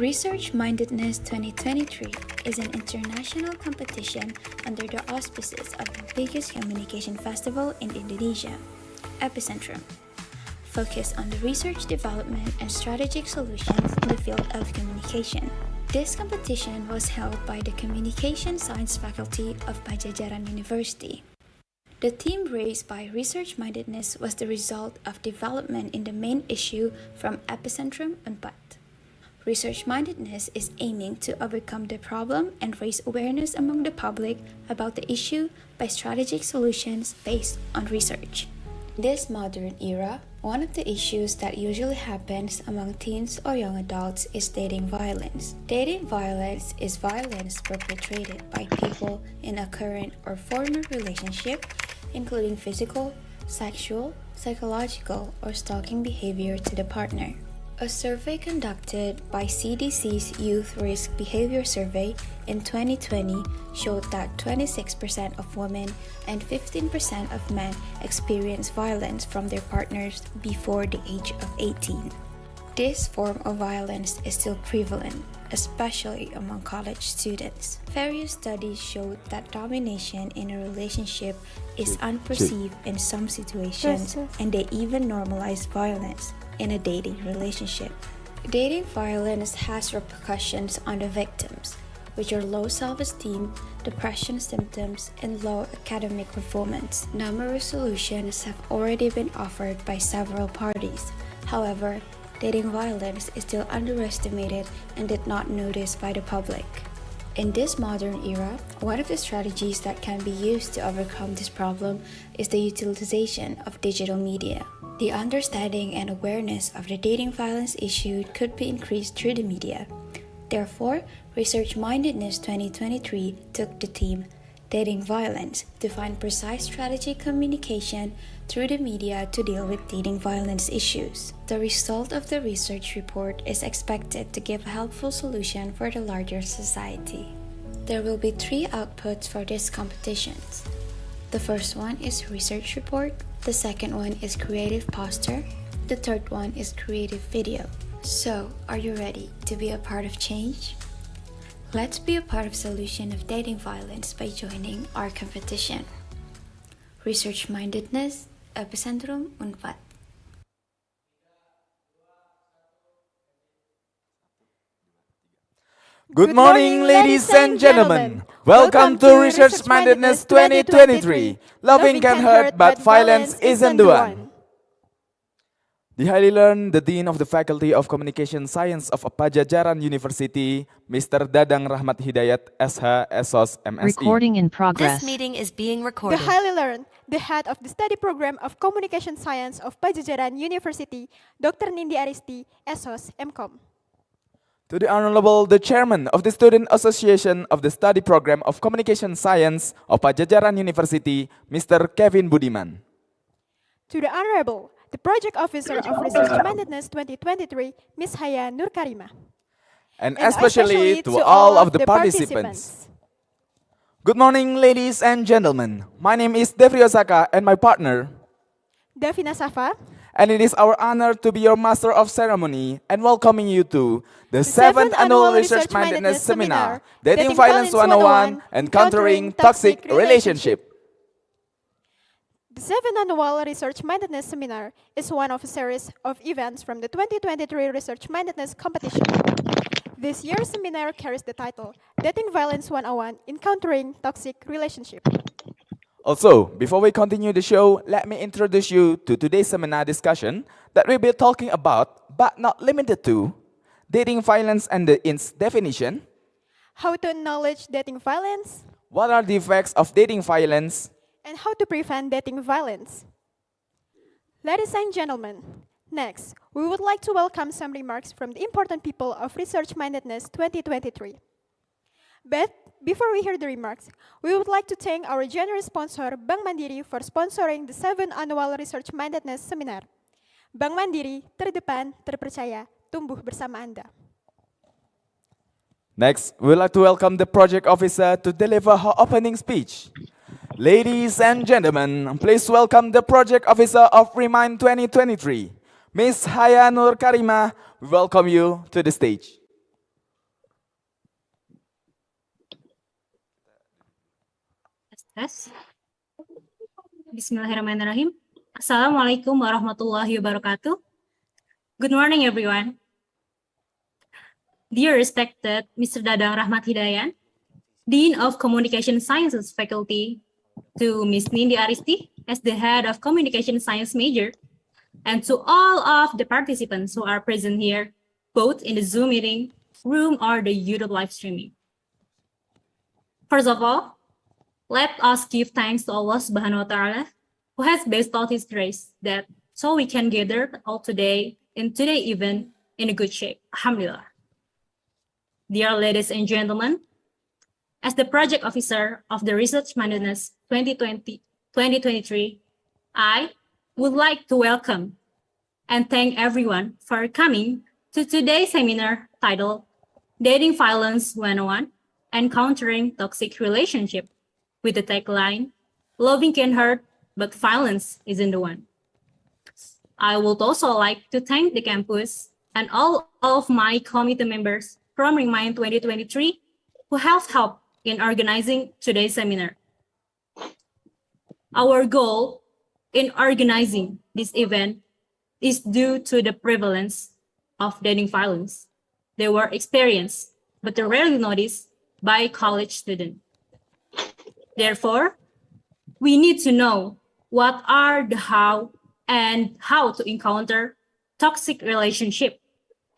Research Mindedness 2023 is an international competition under the auspices of the biggest communication festival in Indonesia, Epicentrum, focused on the research development and strategic solutions in the field of communication. This competition was held by the Communication Science faculty of Pajajaran University. The theme raised by Research Mindedness was the result of development in the main issue from Epicentrum Unpad. Research Mindedness is aiming to overcome the problem and raise awareness among the public about the issue by strategic solutions based on research. In this modern era, one of the issues that usually happens among teens or young adults is dating violence. Dating violence is violence perpetrated by people in a current or former relationship, including physical, sexual, psychological, or stalking behavior to the partner. A survey conducted by CDC's Youth Risk Behavior Survey in 2020 showed that 26% of women and 15% of men experience violence from their partners before the age of 18. This form of violence is still prevalent, especially among college students. Various studies showed that domination in a relationship is unperceived in some situations, and they even normalize violence in a dating relationship. Dating violence has repercussions on the victims, which are low self-esteem, depression symptoms, and low academic performance. Numerous solutions have already been offered by several parties. However, dating violence is still underestimated and did not noticed by the public. In this modern era, one of the strategies that can be used to overcome this problem is the utilization of digital media. The understanding and awareness of the dating violence issue could be increased through the media. Therefore, Research Mindedness 2023 took the theme Dating Violence to find precise strategic communication through the media to deal with dating violence issues. The result of the research report is expected to give a helpful solution for the larger society. There will be 3 outputs for these competitions. The first one is research report, the second one is creative poster, the third one is creative video. So, are you ready to be a part of change? Let's be a part of solution of dating violence by joining our competition. Research Mindedness, Epicentrum Unpad. Good morning, ladies and gentlemen. Welcome to Research Mindedness 2023. Loving can hurt, but violence isn't the one. The highly learned, the Dean of the Faculty of Communication Science of Pajajaran University, Mr. Dadang Rahmat Hidayat, SH, SOS, MSI. Recording in progress. This meeting is being recorded. The highly learned, the head of the study program of Communication Science of Pajajaran University, Dr. Nindi Aristi, SOS, MCOM. To the Honorable, the Chairman of the Student Association of the Study Program of Communication Science of Pajajaran University, Mr. Kevin Budiman. To the Honorable, the Project Officer of Research Mindedness 2023, Ms. Haya Nur Karima. And especially to all of the participants. Good morning, ladies and gentlemen. My name is Devri Osaka and my partner, Davina Safa. and it is our honor to be your Master of Ceremony and welcoming you to the 7th Annual Research Mindedness Seminar, Dating Violence 101 and Countering Toxic Relationship. The 7th Annual Research Mindedness Seminar is one of a series of events from the 2023 Research Mindedness Competition. This year's seminar carries the title, Dating Violence 101 Encountering Toxic Relationship. Also, before we continue the show, let me introduce you to today's seminar discussion that we'll be talking about, but not limited to, dating violence and its definition, How to acknowledge dating violence, what are the effects of dating violence, and how to prevent dating violence. Ladies and gentlemen, next, we would like to welcome some remarks from the important people of Research Mindedness 2023. But before we hear the remarks, we would like to thank our generous sponsor, Bank Mandiri, for sponsoring the 7th Annual Research Mindedness Seminar. Bank Mandiri, terdepan, terpercaya, tumbuh bersama Anda. Next, we would like to welcome the project officer to deliver her opening speech. Ladies and gentlemen, please welcome the project officer of Remind 2023, Miss Haya Nur Karima. We welcome you to the stage. Tes. Bismillahirrahmanirrahim. Assalamualaikum warahmatullahi wabarakatuh. Good morning, everyone. Dear respected Mr. Dadang Rahmat Hidayat, Dean of Communication Sciences Faculty, to Ms. Nindi Aristi as the Head of Communication Science major, and to all of the participants who are present here, both in the Zoom meeting room or the YouTube live streaming. First of all, let us give thanks to Allah Subhanahu wa Ta'ala, who has bestowed His grace that so we can gather all today in today's event in a good shape. Alhamdulillah. Dear ladies and gentlemen, as the project officer of the Research Mindedness 2023, I would like to welcome and thank everyone for coming to today's seminar titled Dating Violence 101, Encountering Toxic Relationship, with the tagline, Loving can hurt, but violence isn't the one. I would also like to thank the campus and all of my committee members from Remind 2023 who have helped in organizing today's seminar. Our goal in organizing this event is due to the prevalence of dating violence. They were experienced, but rarely noticed by college students. Therefore, we need to know what are the how and how to encounter toxic relationship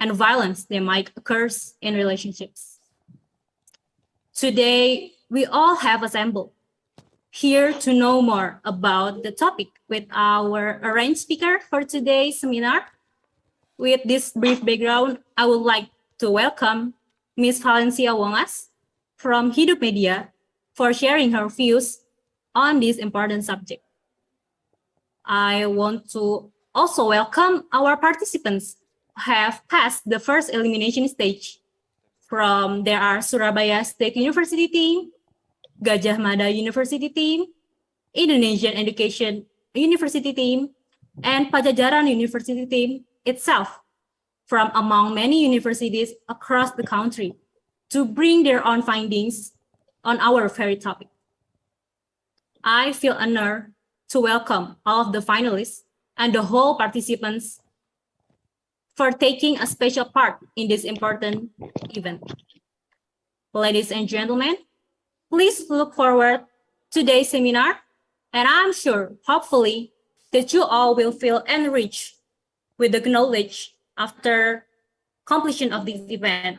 and violence that might occur in relationships. Today, we all have assembled here to know more about the topic with our arranged speaker for today's seminar. With this brief background, I would like to welcome Ms. Valencia Wongas from Hidup Media for sharing her views on this important subject. I want to also welcome our participants who have passed the first elimination stage. There are Surabaya State University team, Gajah Mada University team, Indonesian Education University team, and Pajajaran University team itself, from among many universities across the country, to bring their own findings on our very topic. I feel honored to welcome all of the finalists and the whole participants for taking a special part in this important event. Ladies and gentlemen, please look forward to today's seminar, and I'm sure, hopefully, that you all will feel enriched with the knowledge after completion of this event.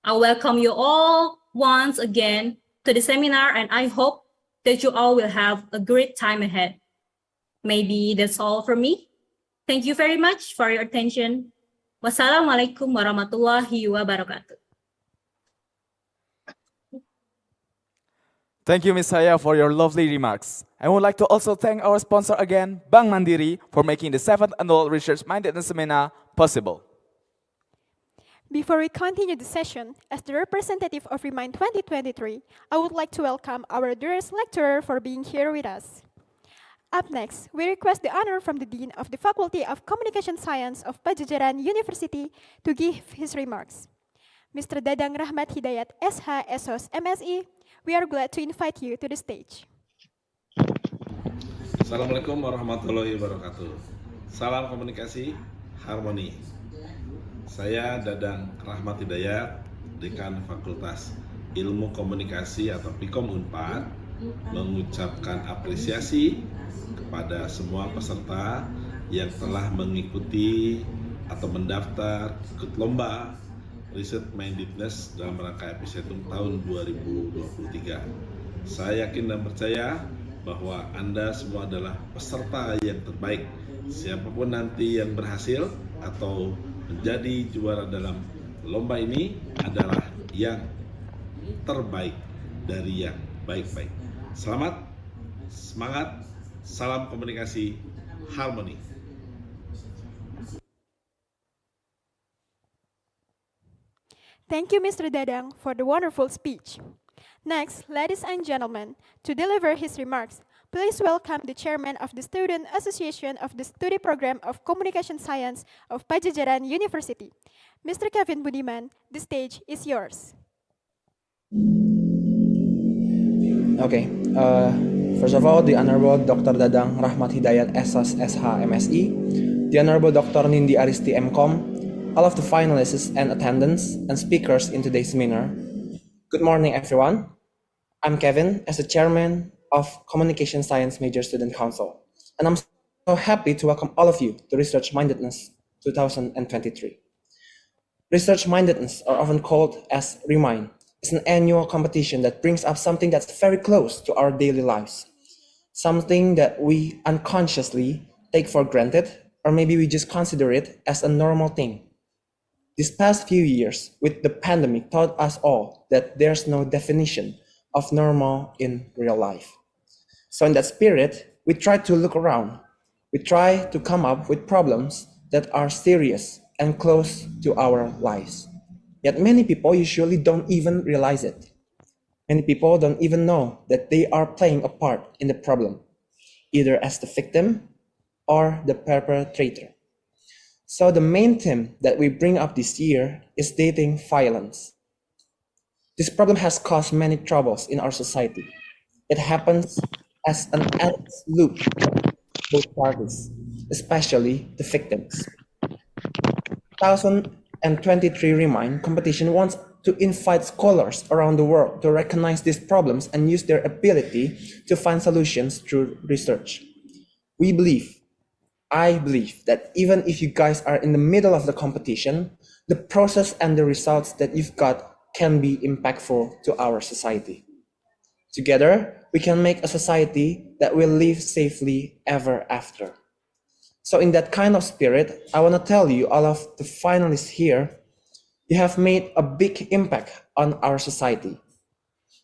I welcome you all once again to the seminar, and I hope that you all will have a great time ahead. Maybe that's all from me. Thank you very much for your attention. Wassalamualaikum warahmatullahi wabarakatuh. Thank you, Ms. Haya, for your lovely remarks. I would like to also thank our sponsor again, Bank Mandiri, for making the 7th Annual Research Mindedness Seminar possible. Before we continue the session, as the representative of Remind 2023, I would like to welcome our dearest lecturer for being here with us. Up next, we request the honor from the Dean of the Faculty of Communication Science of Pajajaran University to give his remarks. Mr. Dadang Rahmat Hidayat, SH, SOS, MSI, we are glad to invite you to the stage. Assalamualaikum warahmatullahi wabarakatuh. Salam komunikasi, harmoni. Saya Dadang Rahmat Hidayat, Dekan Fakultas Ilmu Komunikasi atau Pikom Unpad, mengucapkan apresiasi kepada semua peserta yang telah mengikuti atau mendaftar ikut lomba Research Mindedness dalam rangka Epicentrum tahun 2023. Saya yakin dan percaya bahwa Anda semua adalah peserta yang terbaik. Siapapun nanti yang berhasil atau menjadi juara dalam lomba ini adalah yang terbaik dari yang baik-baik. Selamat, semangat, salam komunikasi, harmoni. Thank you, Mr. Dadang, for the wonderful speech. Next, ladies and gentlemen, to deliver his remarks, please welcome the chairman of the Student Association of the Study Program of Communication Science of Pajajaran University, Mr. Kevin Budiman. The stage is yours. Okay. First of all, the Honorable Dr. Dadang Rahmat Hidayat SS SH MSI, the Honorable Dr. Nindi Aristi MCom, all of the finalists and attendants and speakers in today's seminar. Good morning, everyone. I'm Kevin, as the chairman of Communication Science Major Student Council, and I'm so happy to welcome all of you to Research Mindedness 2023. Research Mindedness, or often called as Remind, is an annual competition that brings up something that's very close to our daily lives, something that we unconsciously take for granted, or maybe we just consider it as a normal thing. These past few years, with the pandemic, taught us all that there's no definition of normal in real life. So in that spirit, we try to look around. We try to come up with problems that are serious and close to our lives. Yet many people usually don't even realize it. Many people don't even know that they are playing a part in the problem, either as the victim or the perpetrator. So the main theme that we bring up this year is dating violence. This problem has caused many troubles in our society. It happens as an endless loop for both parties, especially the victims. 2023 Remind competition wants to invite scholars around the world to recognize these problems and use their ability to find solutions through research. I believe that even if you guys are in the middle of the competition, the process and the results that you've got can be impactful to our society. Together, we can make a society that will live safely ever after. So in that kind of spirit, I want to tell you, all of the finalists here, you have made a big impact on our society.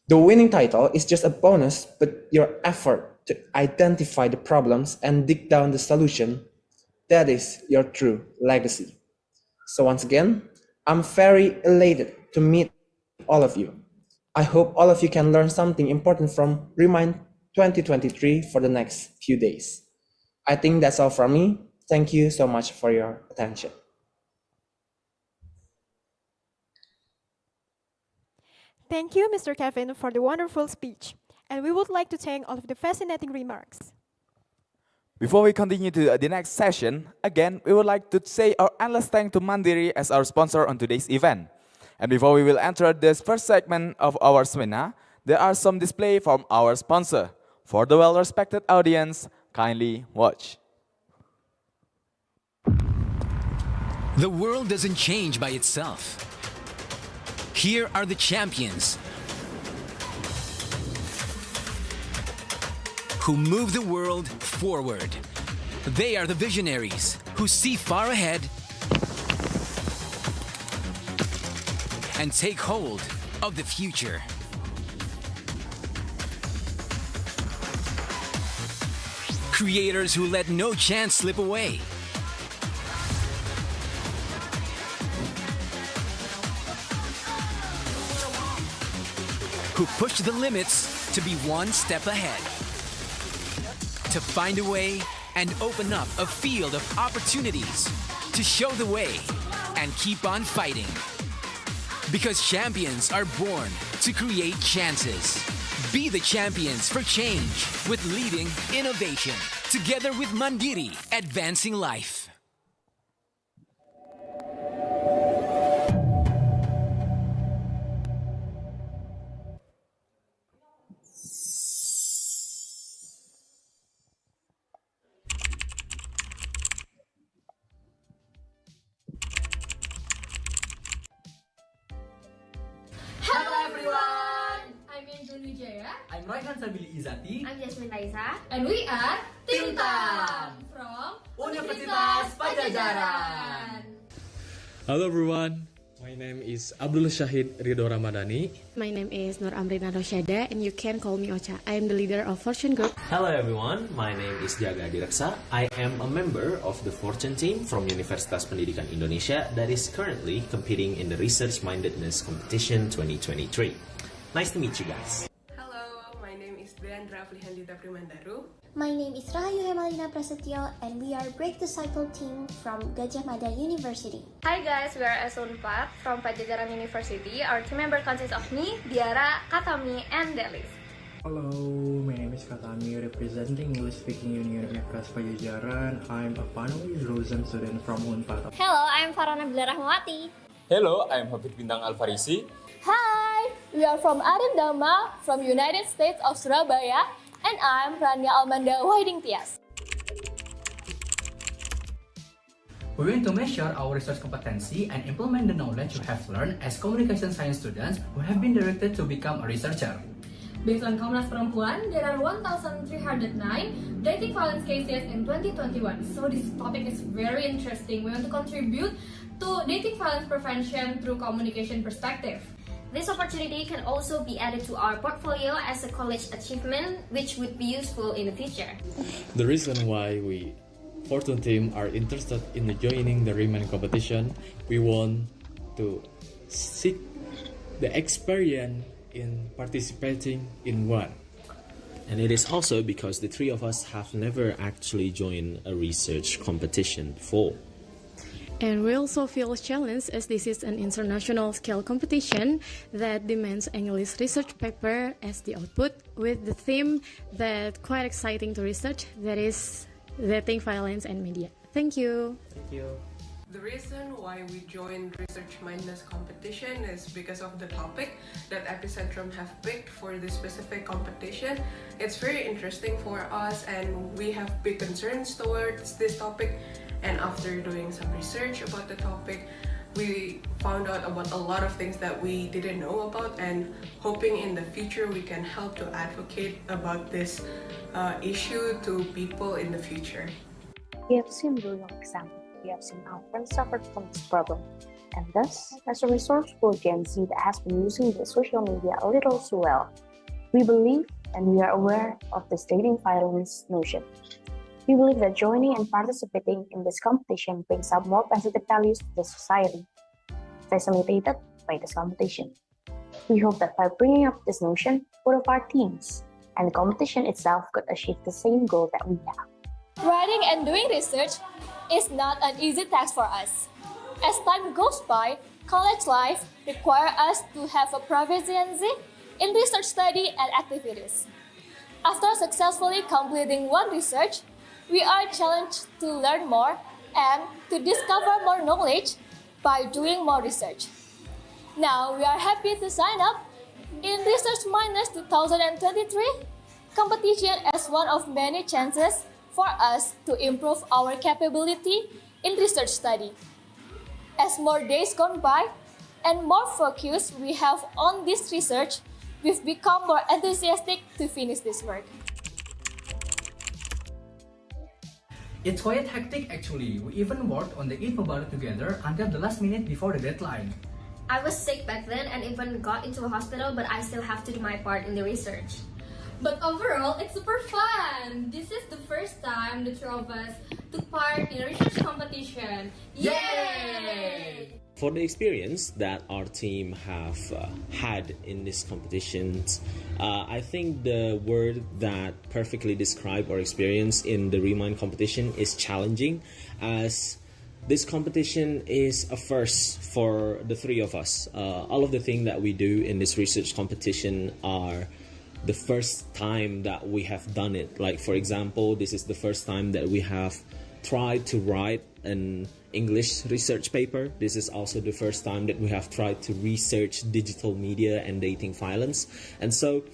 The winning title is just a bonus, but your effort to identify the problems and dig down the solution, that is your true legacy. So once again, I'm very elated to meet all of you. I hope all of you can learn something important from Remind 2023 for the next few days. I think that's all from me. Thank you so much for your attention. Thank you, Mr. Kevin, for the wonderful speech. And we would like to thank all of the fascinating remarks. Before we continue to the next session, again, we would like to say our endless thanks to Mandiri as our sponsor on today's event. And before we will enter this first segment of our seminar, there are some display from our sponsor. For the well-respected audience, kindly watch. The world doesn't change by itself. Here are the champions who move the world forward. They are the visionaries who see far ahead and take hold of the future. Creators who let no chance slip away. Who push the limits to be one step ahead. To find a way and open up a field of opportunities. To show the way and keep on fighting. Because champions are born to create chances. Be the champions for change with leading innovation. Together with Mandiri, advancing life. Hello everyone! I'm Yanjun Wijaya. I'm Raihan Sabili Izati. I'm Jasmine Raisa. And we are Tintam from Universitas Pajajaran. Hello everyone, my My name is Abdul Shahid Ridho Ramadhani. My name is Nur Amrina Rosyada, and you can call me Ocha. I am the leader of Fortune Group. Hello everyone, my name is Jaga Adiraksa. I am a member of the Fortune team from Universitas Pendidikan Indonesia that is currently competing in the Research Mindedness Competition 2023. Nice to meet you guys. Hello, my name is Deandra Flihandita Primandaru. My name is Rahayu Hemalina Prasetyo, and we are Break the Cycle team from Gajah Mada University. Hi guys, we are S4 from Pajajaran University. Our team member consists of me, Diara, Katami, and Delis. Hello, my name is Katami, representing English Speaking Union Universitas Pajajaran. I'm a finalist Rosem student from Unpad. Hello, I'm Farana Bila Rahmawati. Hello, I'm Habib Bintang Alfarisi. Hi, we are from Arim Dharma from United States of Surabaya. And I'm Rania Almanda Wahiding Tias. We're going to measure our research competency and implement the knowledge we have learned as communication science students who have been directed to become a researcher. Based on Komnas Perempuan, there are 1,309 dating violence cases in 2021. So this topic is very interesting. We want to contribute to dating violence prevention through communication perspective. This opportunity can also be added to our portfolio as a college achievement, which would be useful in the future. The reason why we Fortune team are interested in joining the Remind competition, we want to seek the experience in participating in one. And it is also because the three of us have never actually joined a research competition before. And we also feel challenged as this is an international scale competition that demands English research paper as the output with the theme that quite exciting to research, that is dating violence and media. Thank you. Thank you. The reason why we joined Research Mindedness competition is because of the topic that Epicentrum have picked for this specific competition. It's very interesting for us and we have big concerns towards this topic. And after doing some research about the topic, we found out about a lot of things that we didn't know about, and hoping in the future we can help to advocate about this issue to people in the future. We have seen real examples. We have seen how friends suffered from this problem. And thus, as a resourceful Gen Z that has been using the social media a little too well, we believe and we are aware of this dating violence notion. We believe that joining and participating in this competition brings up more positive values to the society, facilitated by this competition. We hope that by bringing up this notion, both of our teams and the competition itself could achieve the same goal that we have. Writing and doing research is not an easy task for us. As time goes by, college life requires us to have a proficiency in research study and activities. After successfully completing one research, we are challenged to learn more and to discover more knowledge by doing more research. Now we are happy to sign up in Research Mindedness 2023 competition as one of many chances for us to improve our capability in research study. As more days gone by and more focus we have on this research, we've become more enthusiastic to finish this work. It's quite hectic actually. We even worked on the info bottle together until the last minute before the deadline. I was sick back then and even got into a hospital, but I still have to do my part in the research. But overall, it's super fun! This is the first time the three of us took part in a research competition. Yay! For the experience that our team have had in this competition, I think the word that perfectly describe our experience in the Remind competition is challenging, as this competition is a first for the three of us. All of the things that we do in this research competition are the first time that we have done it. Like, for example, this is the first time that we have tried to write an English research paper. This is also the first time that we have tried to research digital media and dating violence. And so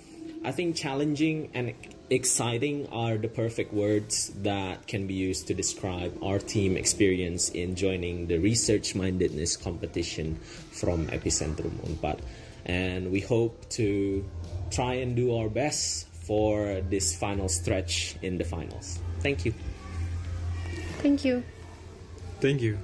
I think challenging and exciting are the perfect words that can be used to describe our team experience in joining the Research Mindedness competition from Epicentrum Unpad. And we hope to try and do our best for this final stretch in the finals. Thank you. Thank you. Thank you.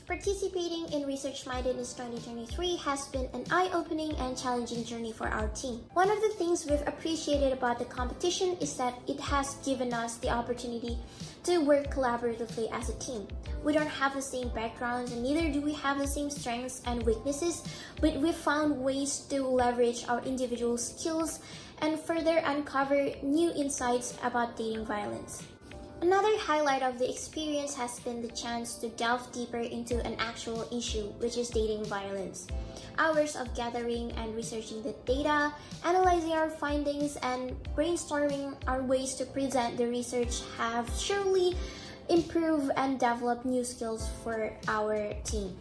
Participating in Research Mindedness 2023 has been an eye-opening and challenging journey for our team. One of the things we've appreciated about the competition is that it has given us the opportunity to work collaboratively as a team. We don't have the same backgrounds and neither do we have the same strengths and weaknesses, but we've found ways to leverage our individual skills and further uncover new insights about dating violence. Another highlight of the experience has been the chance to delve deeper into an actual issue, which is dating violence. Hours of gathering and researching the data, analyzing our findings, and brainstorming our ways to present the research have surely improved and developed new skills for our team.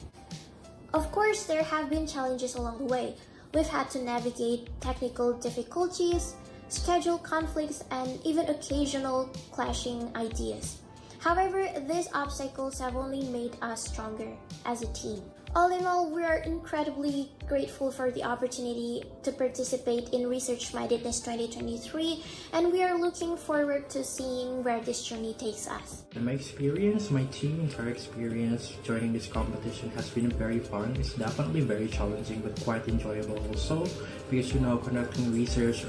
Of course, there have been challenges along the way. We've had to navigate technical difficulties, schedule conflicts, and even occasional clashing ideas. However, these obstacles have only made us stronger as a team. All in all, we are incredibly grateful for the opportunity to participate in Research Mindedness 2023, and we are looking forward to seeing where this journey takes us. In my experience, my team entire experience joining this competition has been very fun. It's definitely very challenging but quite enjoyable also, because conducting research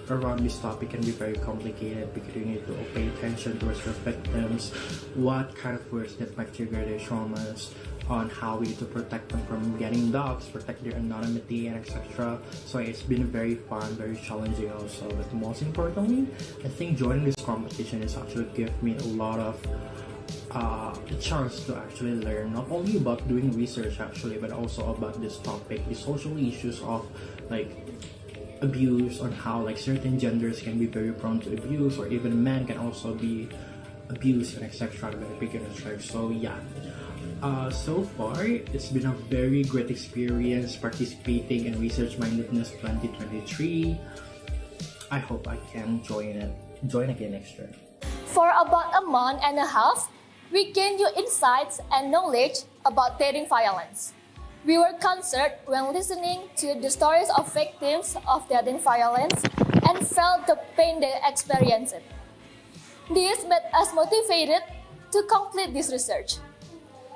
around this topic can be very complicated because you need to pay attention towards your victims, what kind of words that might trigger their traumas, on how we need to protect them from getting doxxed, protect their anonymity, and etc. So it's been very fun, very challenging also. But most importantly, I think joining this competition has actually given me a lot of the chance to actually learn not only about doing research actually, but also about this topic, the social issues of abuse, on how certain genders can be very prone to abuse, or even men can also be abused and etc. by bigger. So yeah. So far, it's been a very great experience participating in Research Mindedness 2023. I hope I can join again next year. For about a month and a half, we gained new insights and knowledge about dating violence. We were concerned when listening to the stories of victims of dating violence and felt the pain they experienced. This made us motivated to complete this research,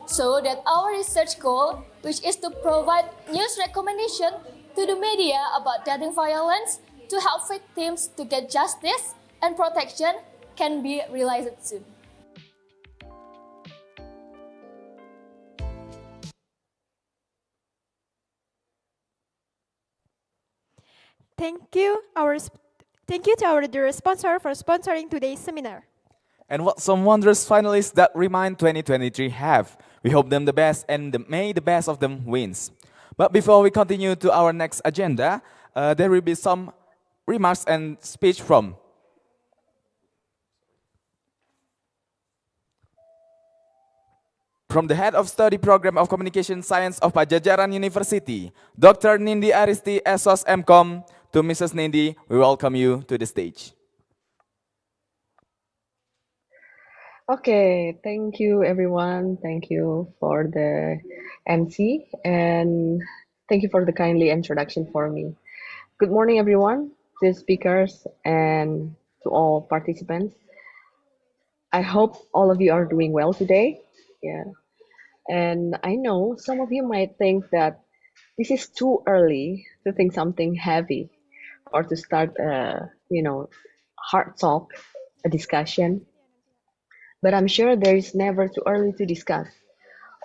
so that our research goal, which is to provide news recommendation to the media about dating violence to help victims to get justice and protection, can be realized soon. Thank you to our dear sponsor for sponsoring today's seminar. And what some wondrous finalists that Remind 2023 have. We hope them the best and may the best of them wins. But before we continue to our next agenda, there will be some remarks and speech from the Head of Study Program of Communication Science of Pajajaran University, Dr. Nindi Aristi, SOS MCom. To Mrs. Nindi, we welcome you to the stage. Okay, thank you everyone. Thank you for the MC and thank you for the kindly introduction for me. Good morning everyone, to speakers and to all participants. I hope all of you are doing well today. Yeah. And I know some of you might think that this is too early to think something heavy or to start hard talk, a discussion. But I'm sure there is never too early to discuss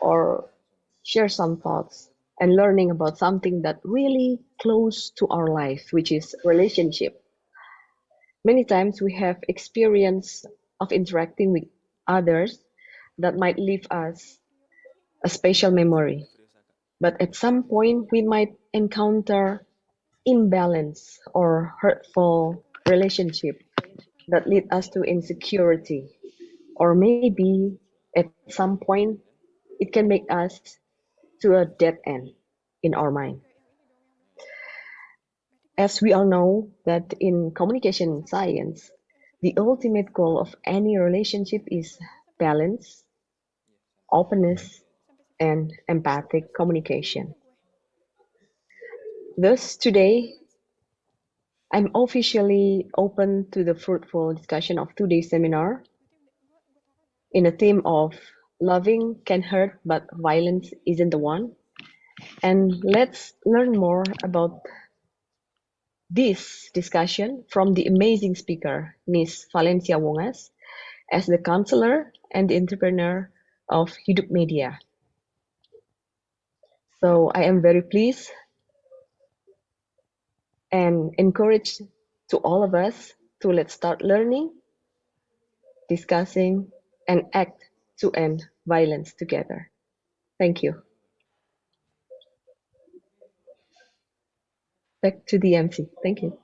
or share some thoughts and learning about something that really close to our life, which is relationship. Many times we have experience of interacting with others that might leave us a special memory. But at some point we might encounter imbalance or hurtful relationship that lead us to insecurity, or maybe at some point it can make us to a dead end in our mind. As we all know that in communication science, the ultimate goal of any relationship is balance, openness, and empathic communication. Thus, today, I'm officially open to the fruitful discussion of today's seminar in a theme of Loving can hurt, but violence isn't the one. And let's learn more about this discussion from the amazing speaker, Miss Valencia Wongas, as the counselor and the entrepreneur of Hidup Media. So I am very pleased and encouraged to all of us to let's start learning, discussing, and act to end violence together. Thank you. Back to the MC. Thank you.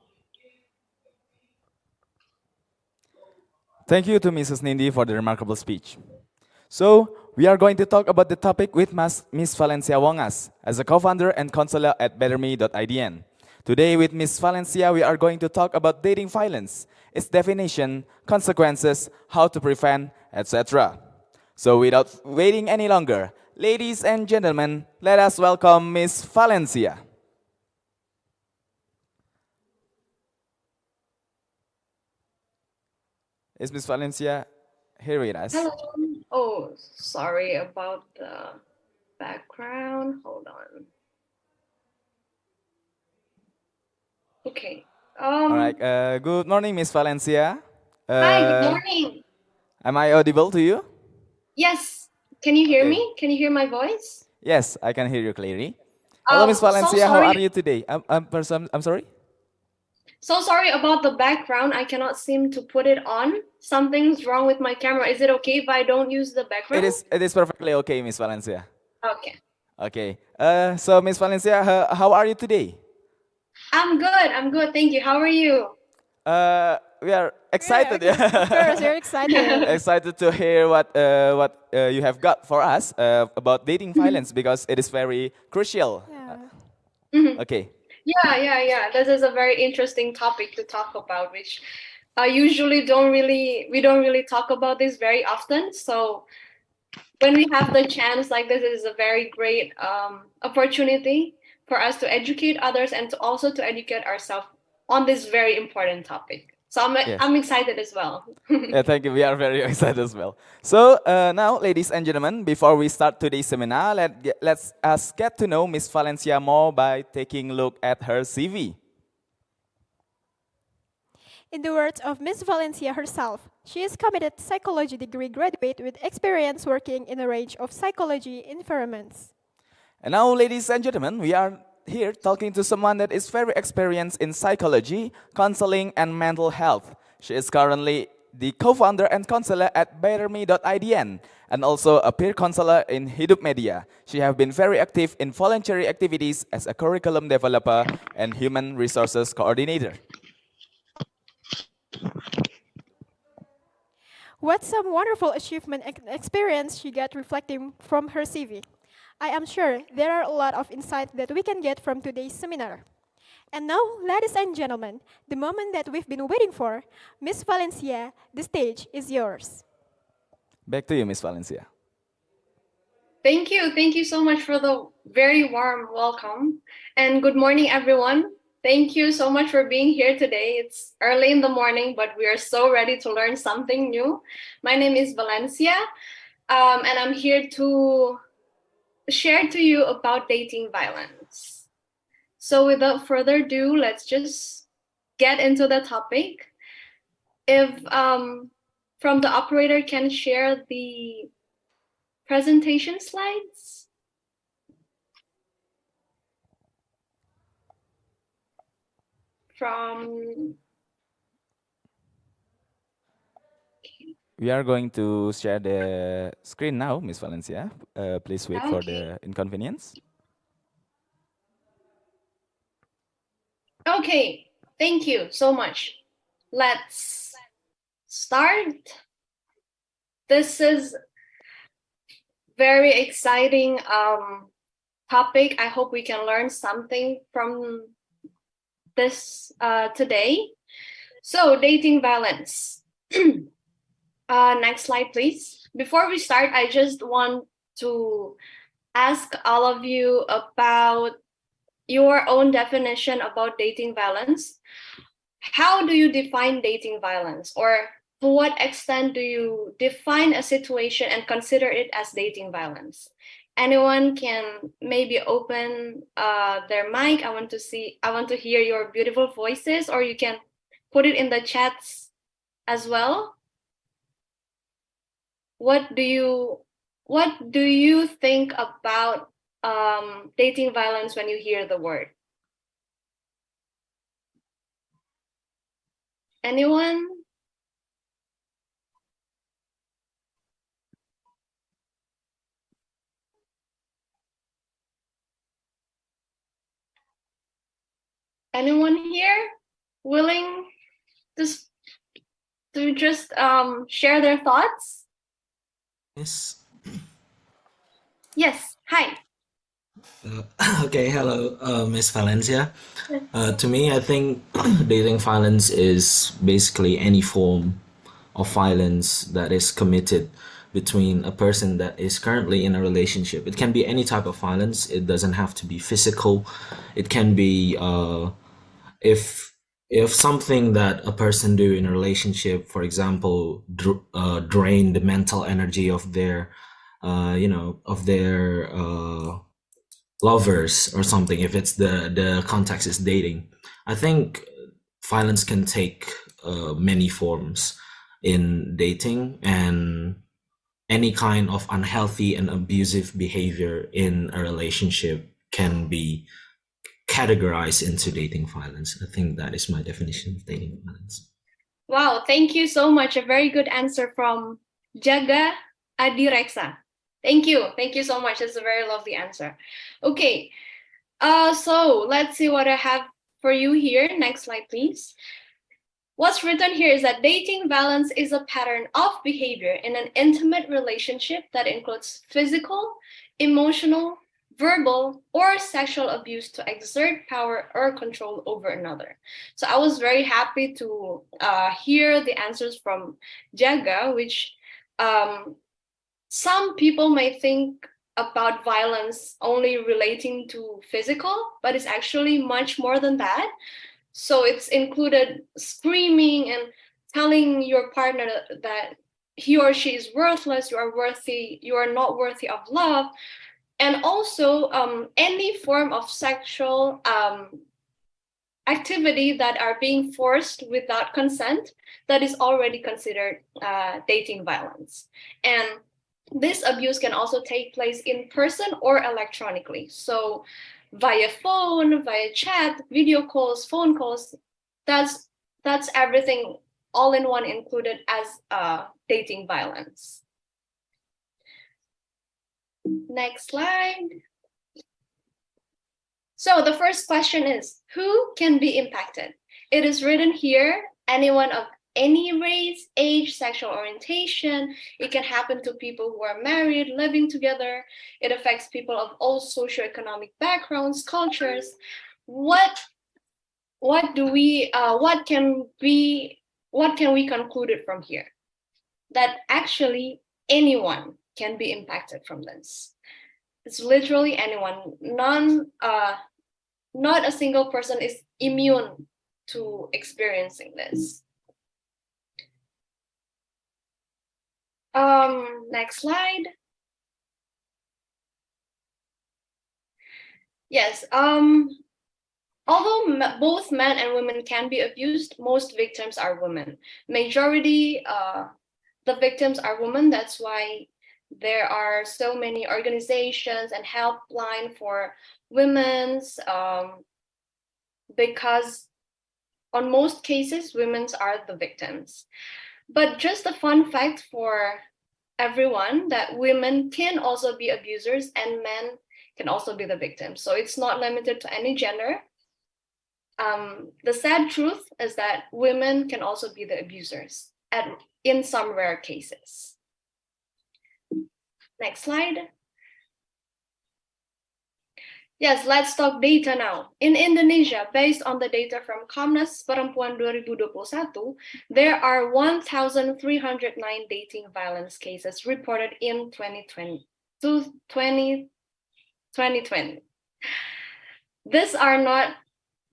Thank you to Mrs. Nindi for the remarkable speech. So, we are going to talk about the topic with Miss Valencia Wongas as a co-founder and counselor at betterme.idn. Today with Miss Valencia, we are going to talk about dating violence, its definition, consequences, how to prevent, etc. So without waiting any longer, ladies and gentlemen, let us welcome Miss Valencia. Is Miss Valencia here with us? Hello. Oh, sorry about the background. Hold on. Okay. All right. Good morning, Miss Valencia. Hi, good morning. Am I audible to you? Yes. Can you hear Okay. me? Can you hear my voice? Yes, I can hear you clearly. Hello, Miss So Valencia. How sorry. are you today? I'm sorry. So sorry about the background. I cannot seem to put it on. Something's wrong with my camera. Is it okay if I don't use the background? It is perfectly okay, Miss Valencia. Okay. Okay. So Miss Valencia, how are you today? I'm good. I'm good. Thank you. How are you? We are excited. Of course, we're excited. Excited to hear what you have got for us about dating violence because it is very crucial. Okay. Yeah. This is a very interesting topic to talk about, which usually we don't really talk about this very often. So when we have the chance like this, it is a very great opportunity for us to educate others and to also to educate ourselves on this very important topic. So I'm excited as well. Yeah, thank you. We are very excited as well. So now, ladies and gentlemen, before we start today's seminar, let's us get to know Miss Valencia more by taking a look at her CV. In the words of Miss Valencia herself, she is committed psychology degree graduate with experience working in a range of psychology environments. And now, ladies and gentlemen, we are here talking to someone that is very experienced in psychology, counseling, and mental health. She is currently the co-founder and counselor at betterme.idn and also a peer counselor in Hidup Media. She has been very active in voluntary activities as a curriculum developer and human resources coordinator. What some wonderful achievement and experience she got reflecting from her CV. I am sure there are a lot of insight that we can get from today's seminar. And now, ladies and gentlemen, the moment that we've been waiting for, Miss Valencia, the stage is yours. Back to you, Miss Valencia. Thank you. Thank you so much for the very warm welcome. And good morning, everyone. Thank you so much for being here today. It's early in the morning, but we are so ready to learn something new. My name is Valencia, and I'm here to share to you about dating violence. So without further ado, let's just get into the topic. If from the operator can share the presentation slides. We are going to share the screen now, Miss Valencia. Please wait for the inconvenience. Okay, thank you so much. Let's start. This is very exciting topic. I hope we can learn something from this today. So, dating violence. Next slide, please. Before we start, I just want to ask all of you about your own definition about dating violence. How do you define dating violence? Or to what extent do you define a situation and consider it as dating violence? Anyone can maybe open their mic. I want to hear your beautiful voices, or you can put it in the chats as well. What do you think about dating violence when you hear the word? Anyone? Anyone here willing to just share their thoughts? Yes. Yes. Hi. Okay, hello, Miss Valencia. To me, I think dating violence is basically any form of violence that is committed between a person that is currently in a relationship. It can be any type of violence. It doesn't have to be physical. It can be if something that a person do in a relationship, for example, drain the mental energy of their, of their lovers or something. If it's the context is dating, I think violence can take many forms in dating, and any kind of unhealthy and abusive behavior in a relationship can be categorized into dating violence. I think that is my definition of dating violence. Wow, thank you so much. A very good answer from Jaga Adireksa. Thank you so much. It's a very lovely answer. Okay, so let's see what I have for you here. Next slide, please. What's written here is that dating violence is a pattern of behavior in an intimate relationship that includes physical, emotional, verbal, or sexual abuse to exert power or control over another. So I was very happy to hear the answers from Jaga, which some people may think about violence only relating to physical, but it's actually much more than that. So it's included screaming and telling your partner that he or she is worthless, you are not worthy of love, and also any form of sexual activity that are being forced without consent, that is already considered dating violence. And this abuse can also take place in person or electronically. So via phone, via chat, video calls, phone calls, that's everything all in one included as dating violence. Next slide. So the first question is, who can be impacted? It is written here, anyone of any race, age, sexual orientation. It can happen to people who are married, living together. It affects people of all socioeconomic backgrounds, cultures. What can we conclude from here? That actually anyone can be impacted from this. It's literally anyone. Not a single person is immune to experiencing this. Next slide. Yes. Although both men and women can be abused, most victims are women. Majority, the victims are women. That's why there are so many organizations and helpline for women's, because on most cases, women are the victims. But just a fun fact for everyone, that women can also be abusers and men can also be the victims. So it's not limited to any gender. The sad truth is that women can also be the abusers in some rare cases. Next slide. Yes, let's talk data now. In Indonesia, based on the data from Komnas Perempuan 2021, there are 1,309 dating violence cases reported in 2020.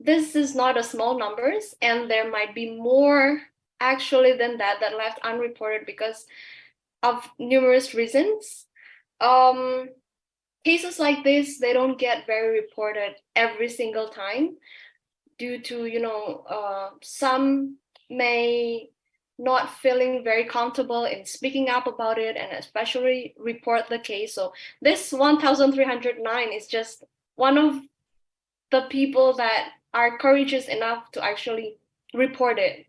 This is not a small numbers, and there might be more actually than that left unreported because of numerous reasons. Cases like this, they don't get very reported every single time due to, some may not feeling very comfortable in speaking up about it and especially report the case. So this 1309 is just one of the people that are courageous enough to actually report it.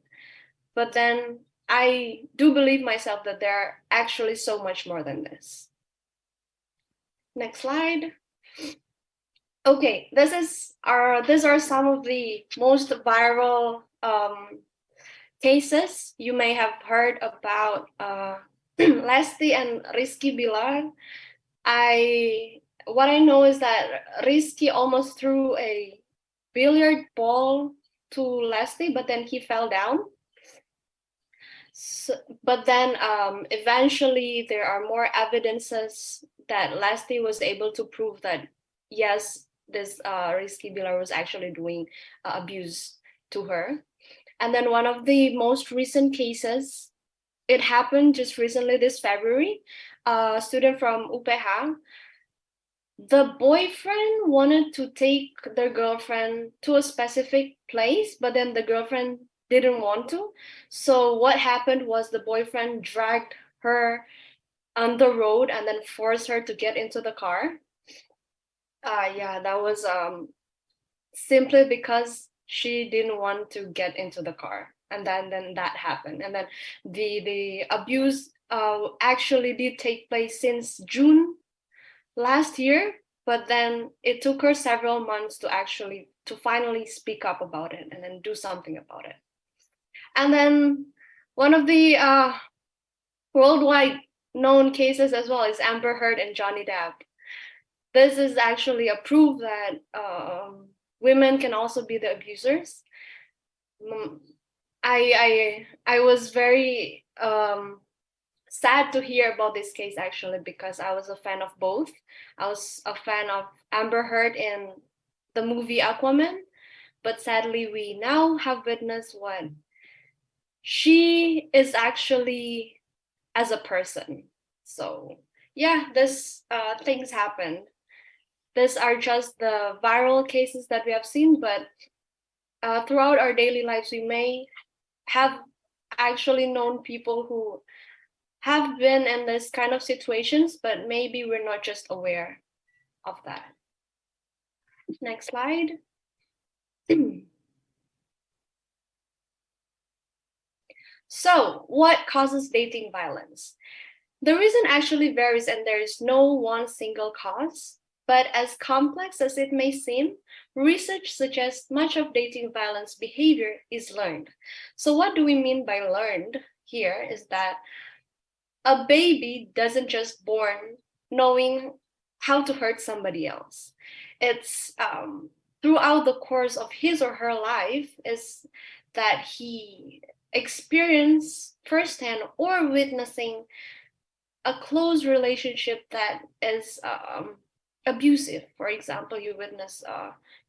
But then I do believe myself that there are actually so much more than this. Next slide. Okay, these are some of the most viral cases. You may have heard about Lesti and Rizky Bilar. What I know is that Rizky almost threw a billiard ball to Lesti, but then he fell down. So, but then eventually there are more evidences that Lesti was able to prove that yes, this Rizky Bilar was actually doing abuse to her. And then one of the most recent cases, it happened just recently this February. A student from UPH, the boyfriend wanted to take their girlfriend to a specific place, but then the girlfriend didn't want to. So what happened was the boyfriend dragged her on the road and then forced her to get into the car. Yeah, that was simply because she didn't want to get into the car, and then that happened. And then the abuse actually did take place since June last year, but then it took her several months to finally speak up about it and then do something about it. And then one of the worldwide known cases as well is Amber Heard and Johnny Depp. This is actually a proof that women can also be the abusers. I was very sad to hear about this case actually, because I was a fan of both. I was a fan of Amber Heard in the movie Aquaman, but sadly we now have witnessed what she is actually as a person. So yeah, this things happened. These are just the viral cases that we have seen, but throughout our daily lives, we may have actually known people who have been in this kind of situations, but maybe we're not just aware of that. Next slide. So, what causes dating violence? The reason actually varies, and there is no one single cause. But as complex as it may seem, research suggests much of dating violence behavior is learned. So, what do we mean by learned here is that a baby doesn't just born knowing how to hurt somebody else. It's throughout the course of his or her life is that he experience firsthand or witnessing a close relationship that is abusive. For example, you witness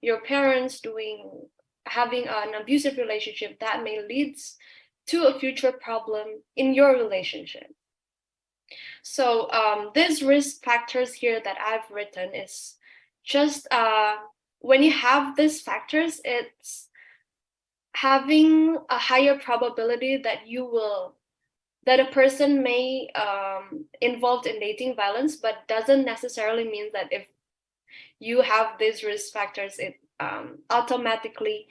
your parents having an abusive relationship that may leads to a future problem in your relationship. So these risk factors here that I've written is just when you have these factors, it's having a higher probability that that a person may involved in dating violence, but doesn't necessarily mean that if you have these risk factors, it automatically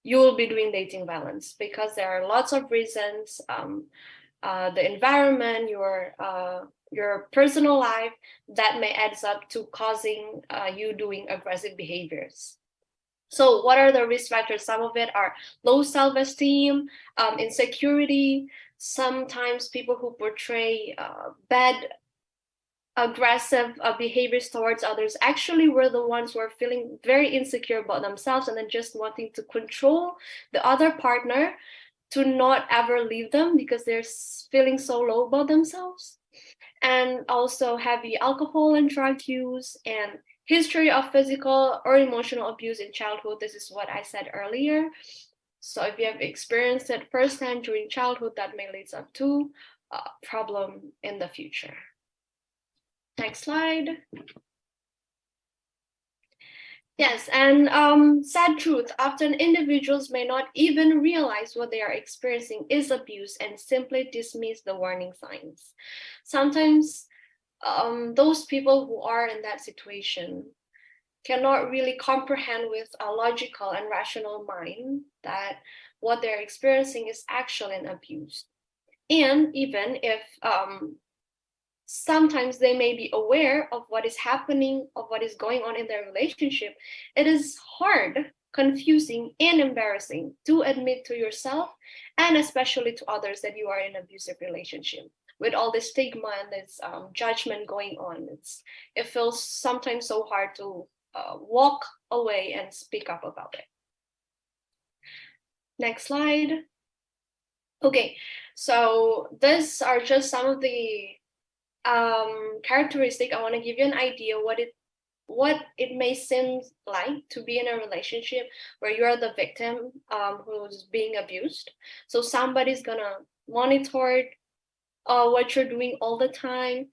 you will be doing dating violence, because there are lots of reasons, the environment, your personal life, that may adds up to causing you doing aggressive behaviors. So what are the risk factors? Some of it are low self-esteem, insecurity. Sometimes people who portray bad, aggressive behaviors towards others actually were the ones who are feeling very insecure about themselves and then just wanting to control the other partner to not ever leave them because they're feeling so low about themselves. And also heavy alcohol and drug use and history of physical or emotional abuse in childhood. This is what I said earlier. So if you have experienced it firsthand during childhood, that may lead up to a problem in the future. Next slide. Yes, and sad truth, often individuals may not even realize what they are experiencing is abuse and simply dismiss the warning signs. Sometimes those people who are in that situation cannot really comprehend with a logical and rational mind that what they're experiencing is actually an abuse. And even if sometimes they may be aware of what is happening, of what is going on in their relationship, it is hard, confusing, and embarrassing to admit to yourself and especially to others that you are in an abusive relationship. With all this stigma and this judgment going on, it feels sometimes so hard to walk away and speak up about it. Next slide. Okay, so these are just some of the characteristic. I want to give you an idea what it may seem like to be in a relationship where you are the victim who's being abused. So somebody's gonna monitor what you're doing all the time,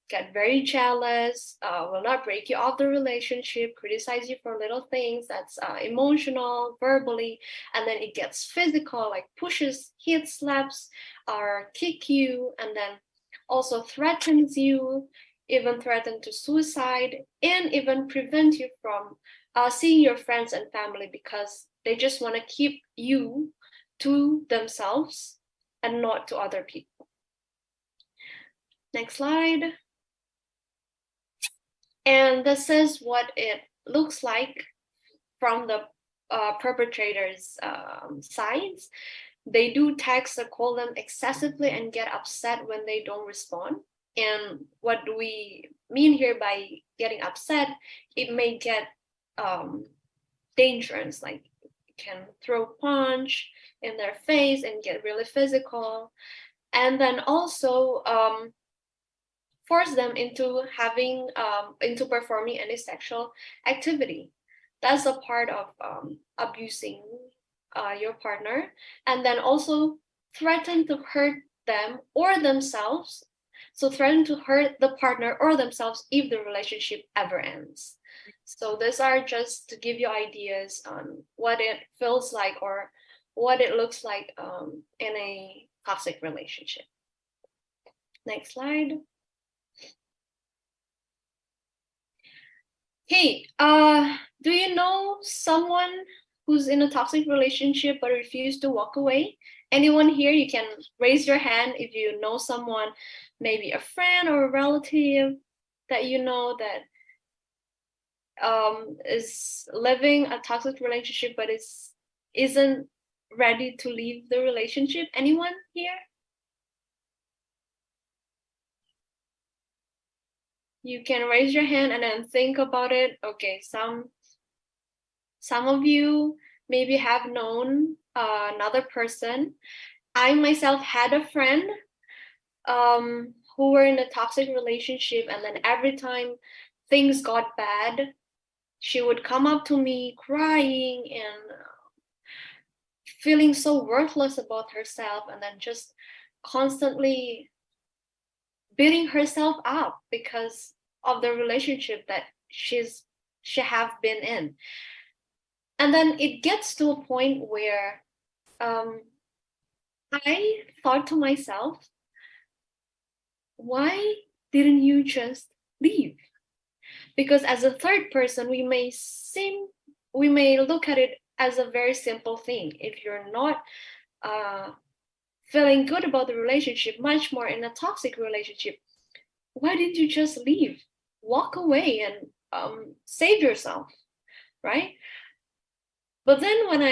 get very jealous, will not break you off the relationship, criticize you for little things that's emotional, verbally, and then it gets physical, like pushes, hits, slaps, or kick you, and then also threatens you, even threaten to suicide, and even prevent you from seeing your friends and family because they just want to keep you to themselves and not to other people. Next slide. And this is what it looks like from the perpetrator's sides. They do text or call them excessively and get upset when they don't respond. And what do we mean here by getting upset? It may get dangerous, like it can throw punch in their face and get really physical. And then also force them into performing any sexual activity. That's a part of abusing your partner. And then also threaten to hurt them or themselves. So threaten to hurt the partner or themselves if the relationship ever ends. So these are just to give you ideas on what it feels like or what it looks like in a toxic relationship. Next slide. Hey, do you know someone who's in a toxic relationship but refused to walk away? Anyone here? You can raise your hand if you know someone, maybe a friend or a relative that you know that is living a toxic relationship but isn't ready to leave the relationship. Anyone here? You can raise your hand and then think about it. Okay, some of you maybe have known another person. I myself had a friend who were in a toxic relationship, and then every time things got bad, she would come up to me crying and feeling so worthless about herself, and then just constantly beating herself up because of the relationship that she have been in. And then it gets to a point where I thought to myself, why didn't you just leave? Because as a third person, we may look at it as a very simple thing. If you're not feeling good about the relationship, much more in a toxic relationship, why didn't you just leave? Walk away and save yourself, right? But then when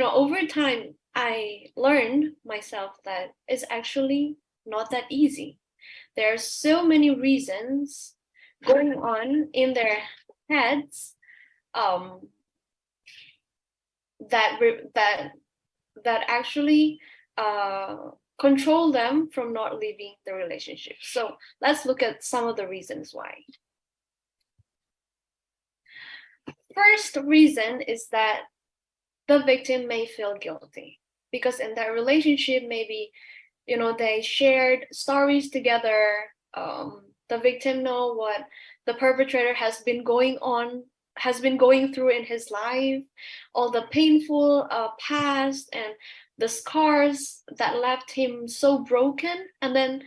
over time, I learned myself that it's actually not that easy. There are so many reasons going on in their heads that actually control them from not leaving the relationship. So let's look at some of the reasons why. First reason is that the victim may feel guilty because in that relationship, maybe, they shared stories together. The victim know what the perpetrator has been going through in his life, all the painful past and the scars that left him so broken, and then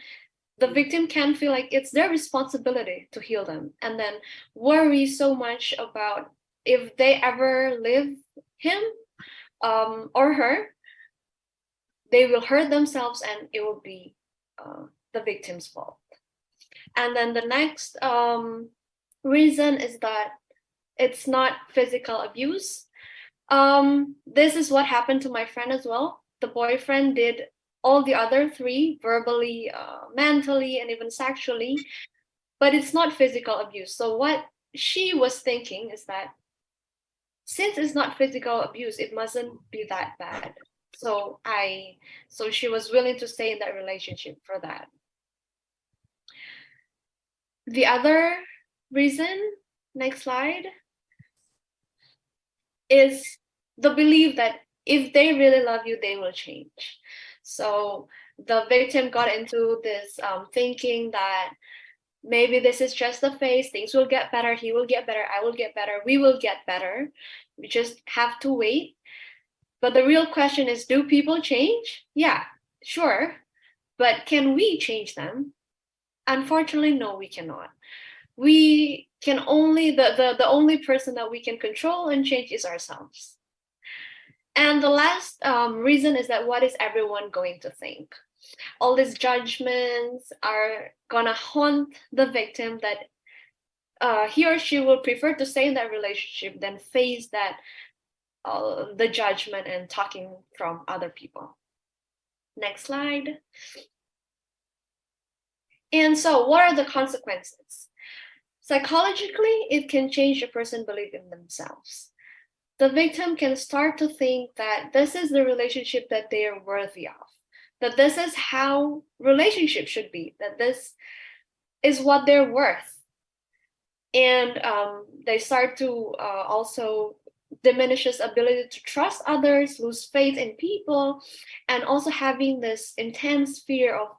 the victim can feel like it's their responsibility to heal them, and then worry so much about if they ever leave him or her, they will hurt themselves and it will be the victim's fault. And then the next reason is that it's not physical abuse. This is what happened to my friend as well. The boyfriend did all the other three, verbally, mentally, and even sexually, but it's not physical abuse. So what she was thinking is that since it's not physical abuse, it mustn't be that bad. So she was willing to stay in that relationship for that. The other reason, next slide, is the belief that if they really love you, they will change. So the victim got into this thinking that maybe this is just a phase, things will get better, he will get better, I will get better, we will get better. We just have to wait. But the real question is, do people change? Yeah, sure. But can we change them? Unfortunately, no, we cannot. We can only, the only person that we can control and change is ourselves. And the last reason is that what is everyone going to think? All these judgments are gonna haunt the victim that he or she will prefer to stay in that relationship than face that the judgment and talking from other people. Next slide. And so what are the consequences? Psychologically, it can change a person belief in themselves. The victim can start to think that this is the relationship that they are worthy of, that this is how relationships should be, that this is what they're worth. And they start to also diminishes ability to trust others, lose faith in people, and also having this intense fear of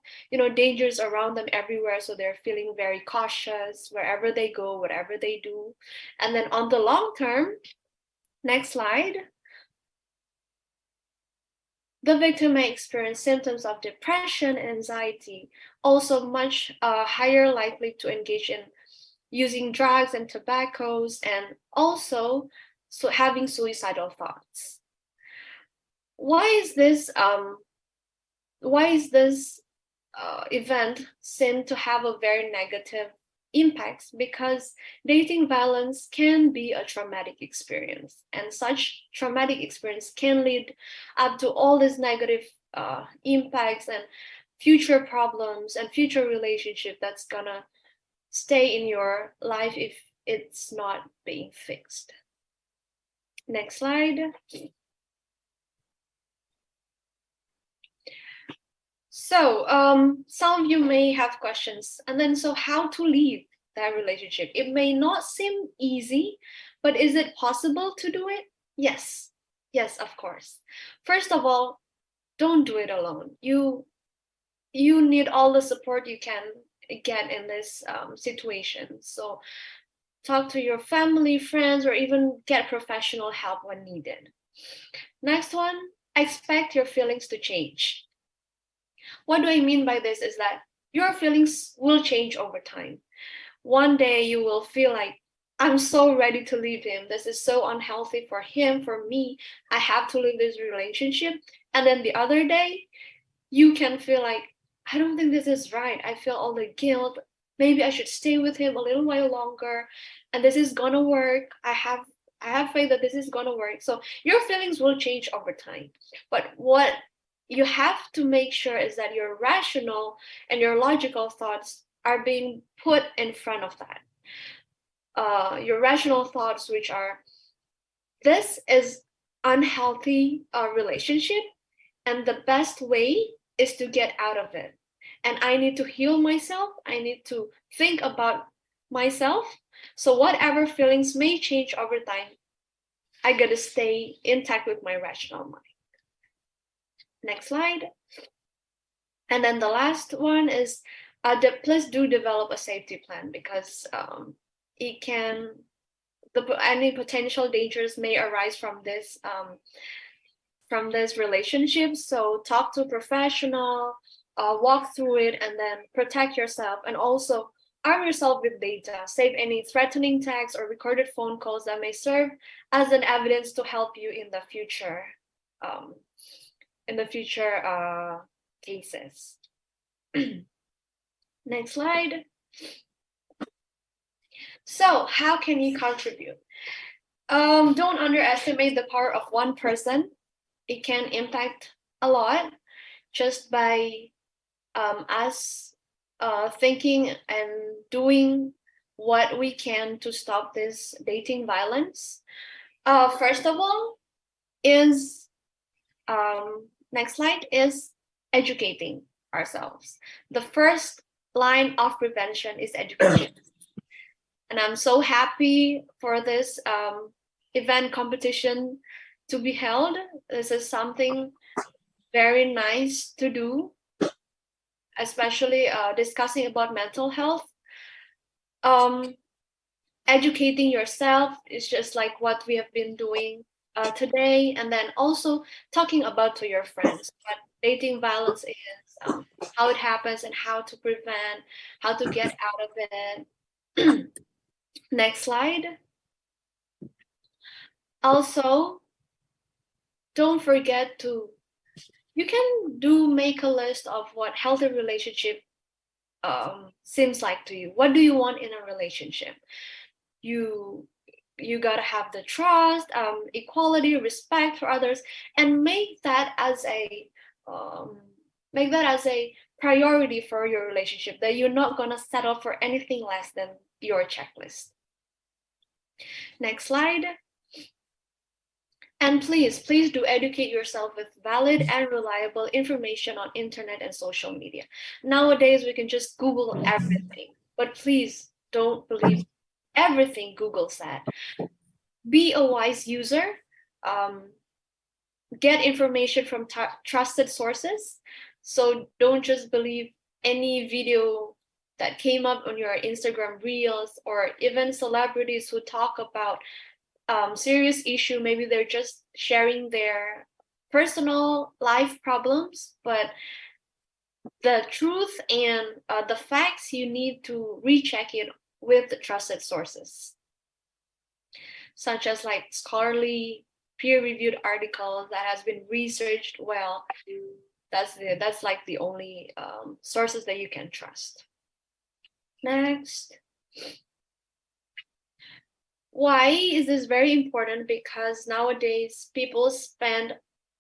dangers around them everywhere. So they're feeling very cautious wherever they go, whatever they do. And then on the long term, next slide, the victim may experience symptoms of depression and anxiety, also much higher likely to engage in using drugs and tobaccos, and also having suicidal thoughts. Why is this event seen to have a very negative impact? Because dating violence can be a traumatic experience, and such traumatic experience can lead up to all these negative impacts and future problems and future relationship that's gonna stay in your life if it's not being fixed. Next slide. So some of you may have questions, and then so how to leave that relationship? It may not seem easy, but is it possible to do it? Yes, of course. First of all, don't do it alone. You need all the support you can get in this situation. So talk to your family, friends, or even get professional help when needed. Next one, expect your feelings to change. What do I mean by this is that your feelings will change over time. One day you will feel like, I'm so ready to leave him. This is so unhealthy for him, for me. I have to leave this relationship. And then the other day, you can feel like, I don't think this is right. I feel all the guilt. Maybe I should stay with him a little while longer. And this is gonna work. I have faith that this is gonna work. So your feelings will change over time. But what you have to make sure is that your rational and your logical thoughts are being put in front of that. Your rational thoughts, which are, this is unhealthy relationship, and the best way is to get out of it. And I need to heal myself. I need to think about myself. So whatever feelings may change over time, I gotta stay intact with my rational mind. Next slide. And then the last one is please do develop a safety plan, because it can any potential dangers may arise from this relationship. So talk to a professional, walk through it, and then protect yourself, and also arm yourself with data. Save any threatening texts or recorded phone calls that may serve as an evidence to help you in the future. Cases. Next slide. So how can you contribute? Don't underestimate the power of one person. It can impact a lot just by us thinking and doing what we can to stop this dating violence. First of all, is next slide, is educating ourselves. The first line of prevention is education. And I'm so happy for this event competition to be held. This is something very nice to do, especially discussing about mental health. Educating yourself is just like what we have been doing today, and then also talking about to your friends what dating violence is, how it happens, and how to prevent, how to get out of it. Next slide. Also, don't forget to, you can make a list of what healthy relationship seems like to you. What do you want in a relationship? You gotta have the trust, equality, respect for others, and make that as a priority for your relationship, that you're not gonna settle for anything less than your checklist. Next slide. And please do educate yourself with valid and reliable information on internet and social media. Nowadays, we can just Google everything, but please don't believe everything Google said. Be a wise user. Get information from trusted sources. So don't just believe any video that came up on your Instagram reels, or even celebrities who talk about serious issue. Maybe they're just sharing their personal life problems, but the truth and the facts, you need to recheck it with the trusted sources, such as like scholarly peer-reviewed articles that has been researched well. That's like the only sources that you can trust. Next. Why is this very important? Because nowadays people spend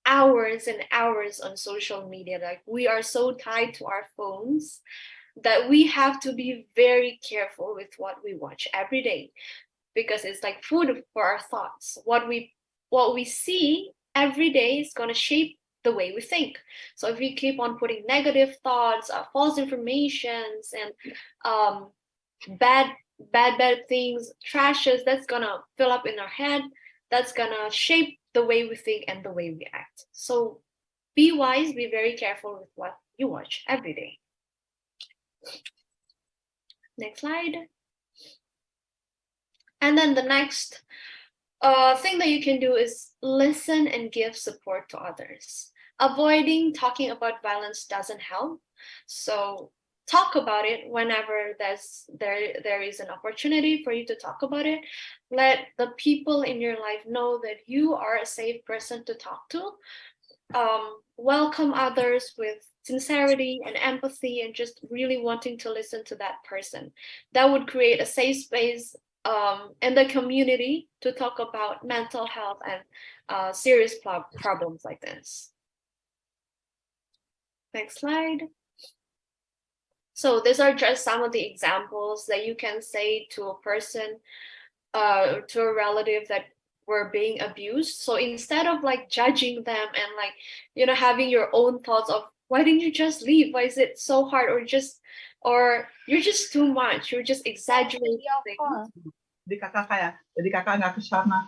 hours and hours on social media. Like, we are so tied to our phones that we have to be very careful with what we watch every day, because it's like food for our thoughts. What we see every day is going to shape the way we think. So if we keep on putting negative thoughts, false informations, and bad things, trashes, that's gonna fill up in our head, that's gonna shape the way we think and the way we act. So be wise, be very careful with what you watch every day. Next slide. And then the next thing that you can do is listen and give support to others. Avoiding talking about violence doesn't help. So talk about it whenever there is an opportunity for you to talk about it. Let the people in your life know that you are a safe person to talk to. Welcome others with sincerity and empathy, and just really wanting to listen to that person. That would create a safe space in the community to talk about mental health and serious problems like this. Next slide. So these are just some of the examples that you can say to a person, to a relative that were being abused. So instead of like judging them and like, having your own thoughts of, why didn't you just leave? Why is it so hard? Or you're just too much. You're just exaggerating things. Jadi kakak nggak ke sana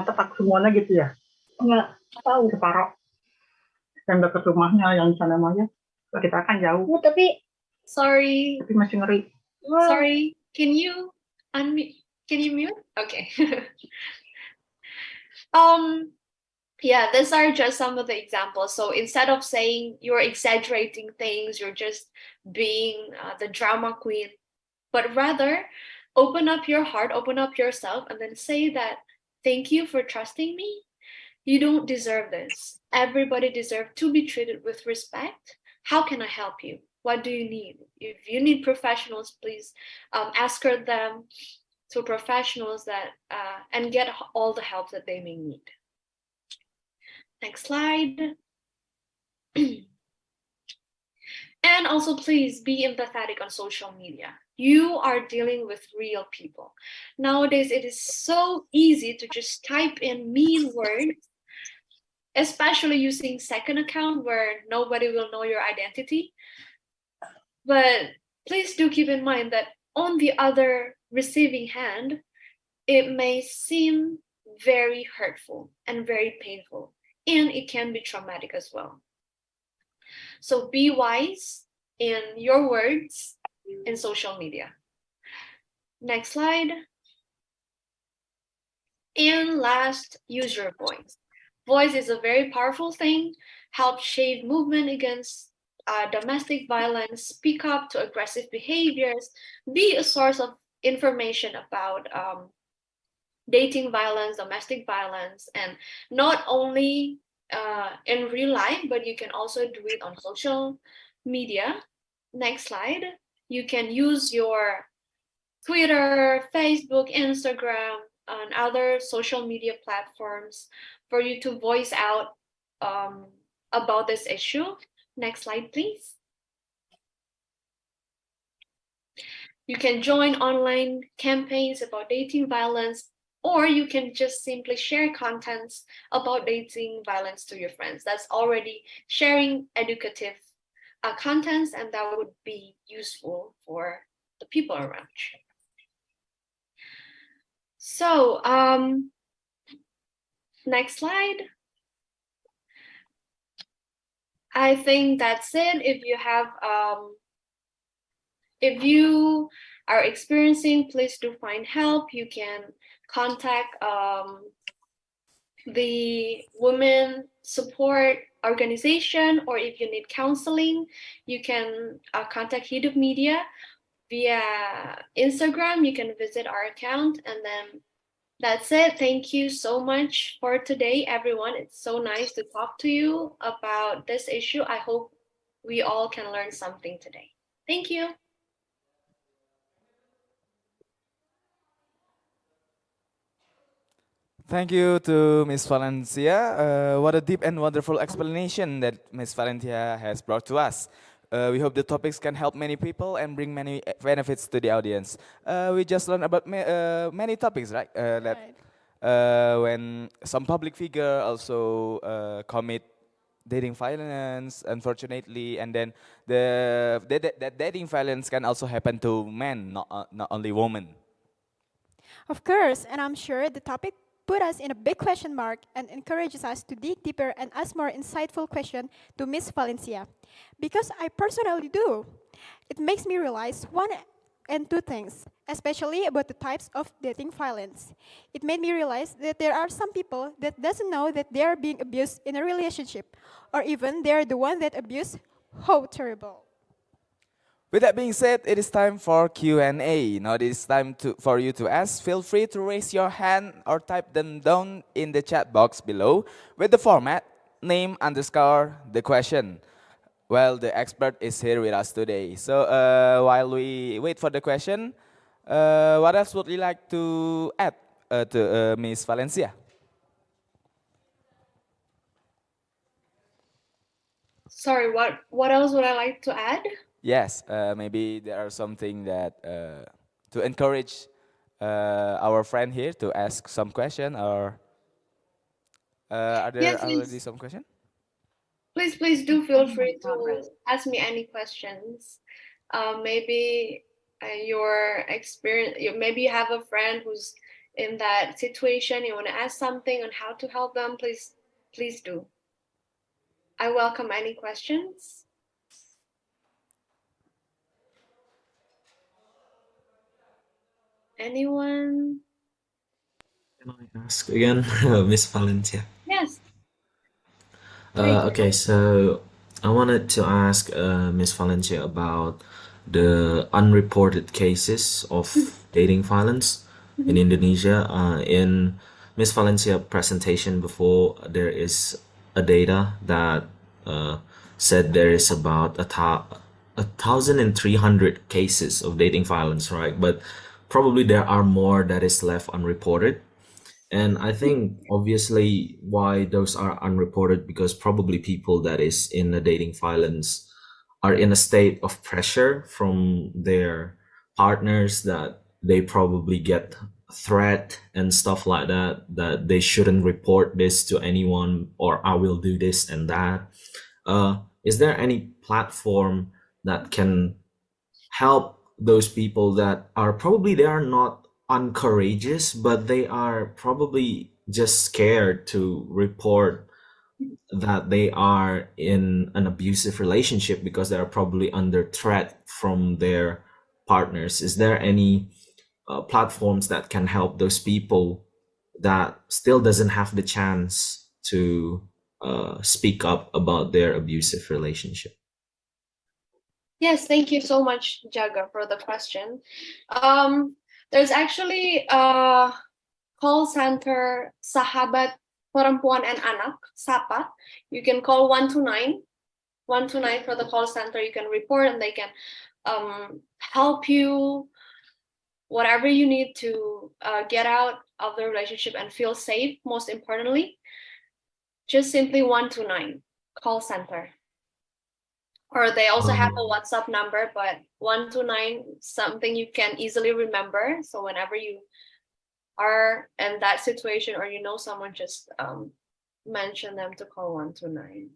tepat semuanya gitu ya? Nggak tahu. Separoh yang dekat rumahnya yang di sana namanya. Kita kan jauh. Tapi sorry. Tapi masih ngeri. Sorry. Can you unmute? Can you mute? Okay. Yeah, these are just some of the examples. So instead of saying you're exaggerating things, you're just being the drama queen, but rather open up your heart, open up yourself, and then say that thank you for trusting me. You don't deserve this. Everybody deserves to be treated with respect. How can I help you? What do you need? If you need professionals, please escort them to professionals that and get all the help that they may need. Next slide. And also, please be empathetic on social media. You are dealing with real people. Nowadays, it is so easy to just type in mean words, especially using second account where nobody will know your identity. But please do keep in mind that on the other receiving hand, it may seem very hurtful and very painful, and it can be traumatic as well. So be wise in your words in social media. Next slide. And last, use your voice. Voice is a very powerful thing. Help shape movement against domestic violence. Speak up to aggressive behaviors. Be a source of information about dating violence, domestic violence, and not only in real life, but you can also do it on social media. Next slide. You can use your Twitter, Facebook, Instagram, and other social media platforms for you to voice out about this issue. Next slide, please. You can join online campaigns about dating violence, or you can just simply share contents about dating violence to your friends. That's already sharing educative contents, and that would be useful for the people around you. So, next slide. I think that's it. If you are experiencing, please do find help. You can contact the women support organization, or if you need counseling, you can contact Hidup Media via Instagram. You can visit our account, and then that's it. Thank you so much for today, everyone. It's so nice to talk to you about this issue. I hope we all can learn something today. Thank you. Thank you to Miss Valencia. What a deep and wonderful explanation that Miss Valencia has brought to us. We hope the topics can help many people and bring many benefits to the audience. We just learned about many topics, right? When some public figure also commit dating violence, unfortunately, and then that dating violence can also happen to men, not only women. Of course, and I'm sure the topic put us in a big question mark and encourages us to dig deeper and ask more insightful questions to Miss Valencia. Because I personally do. It makes me realize one and two things, especially about the types of dating violence. It made me realize that there are some people that doesn't know that they are being abused in a relationship, or even they are the one that abused. How terrible. With that being said, it is time for Q&A. Now it is time for you to ask. Feel free to raise your hand or type them down in the chat box below with the format, name underscore the question. Well, the expert is here with us today. So while we wait for the question, what else would you like to add to Ms. Valencia? Sorry, what else would I like to add? Yes, maybe there are something that to encourage our friend here to ask some question, or are there already some question? Please do feel free to ask me any questions. Maybe your experience. Maybe you have a friend who's in that situation. You want to ask something on how to help them. Please do. I welcome any questions. Anyone? Can I ask again, Miss Valencia? Yes. Okay, so I wanted to ask Miss Valencia about the unreported cases of dating violence in Indonesia. In Miss Valencia presentation before, there is a data that said there is about 1,300 cases of dating violence, right? But probably there are more that is left unreported. And I think obviously why those are unreported, because probably people that is in the dating violence are in a state of pressure from their partners, that they probably get threat and stuff like that, that they shouldn't report this to anyone, or I will do this and that. Is there any platform that can help those people that are probably, they are not uncourageous, but they are probably just scared to report that they are in an abusive relationship because they are probably under threat from their partners? Is there any platforms that can help those people that still doesn't have the chance to speak up about their abusive relationship? Yes, thank you so much, Jaga, for the question. There's actually call center Sahabat Perempuan and Anak, SAPA. You can call 129 for the call center. You can report and they can help you whatever you need to get out of the relationship and feel safe. Most importantly, just simply 129 call center. Or they also have a WhatsApp number, but 129 something you can easily remember. So whenever you are in that situation or you know someone, just mention them to call 129.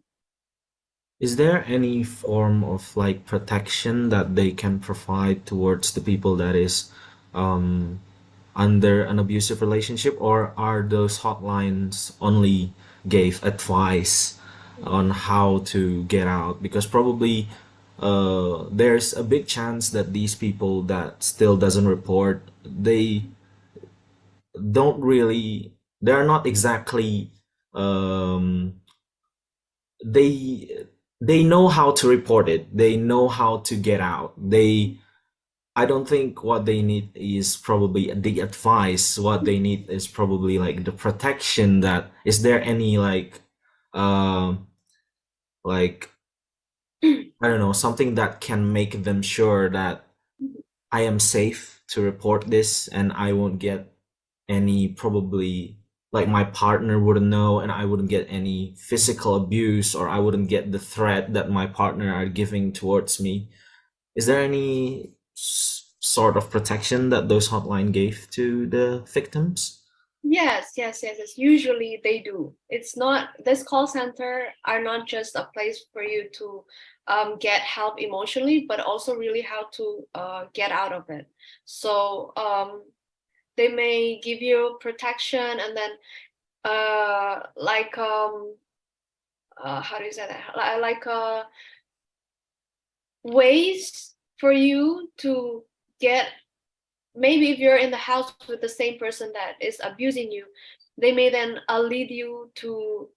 Is there any form of like protection that they can provide towards the people that is under an abusive relationship, or are those hotlines only gave advice on how to get out? Because probably there's a big chance that these people that still doesn't report, they don't really, they're not exactly they know how to report it, they know how to get out. I don't think what they need is probably the advice. What they need is probably like the protection. That is there any like I don't know, something that can make them sure that I am safe to report this and I won't get any, probably like my partner wouldn't know, and I wouldn't get any physical abuse, or I wouldn't get the threat that my partner are giving towards me. Is there any sort of protection that those hotline gave to the victims? Yes. Usually they do. It's not, this call center are not just a place for you to get help emotionally, but also really how to get out of it. So they may give you protection, and then how do you say that? Like ways for you to get, maybe if you're in the house with the same person that is abusing you, they may then lead you to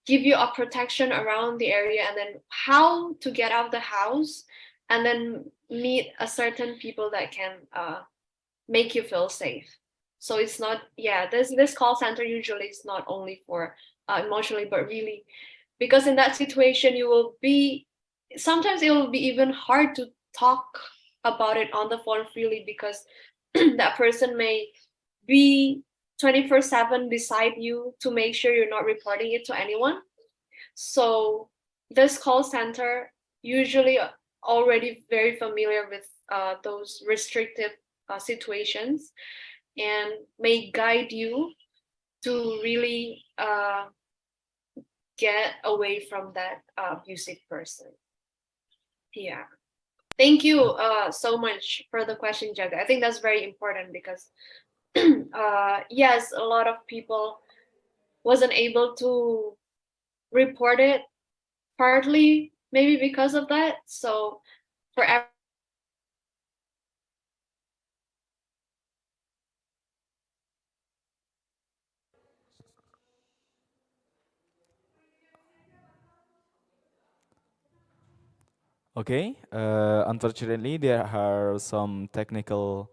give you a protection around the area, and then how to get out of the house, and then meet a certain people that can make you feel safe. So it's not, this call center usually is not only for emotionally, but really, because in that situation you will be, sometimes it will be even hard to talk about it on the phone freely, because that person may be 24/7 beside you to make sure you're not reporting it to anyone. So this call center usually already very familiar with those restrictive situations, and may guide you to really get away from that abusive person. Yeah. Thank you so much for the question, Jaga. I think that's very important because yes, a lot of people wasn't able to report it, partly maybe because of that. So for Okay, unfortunately, there are some technical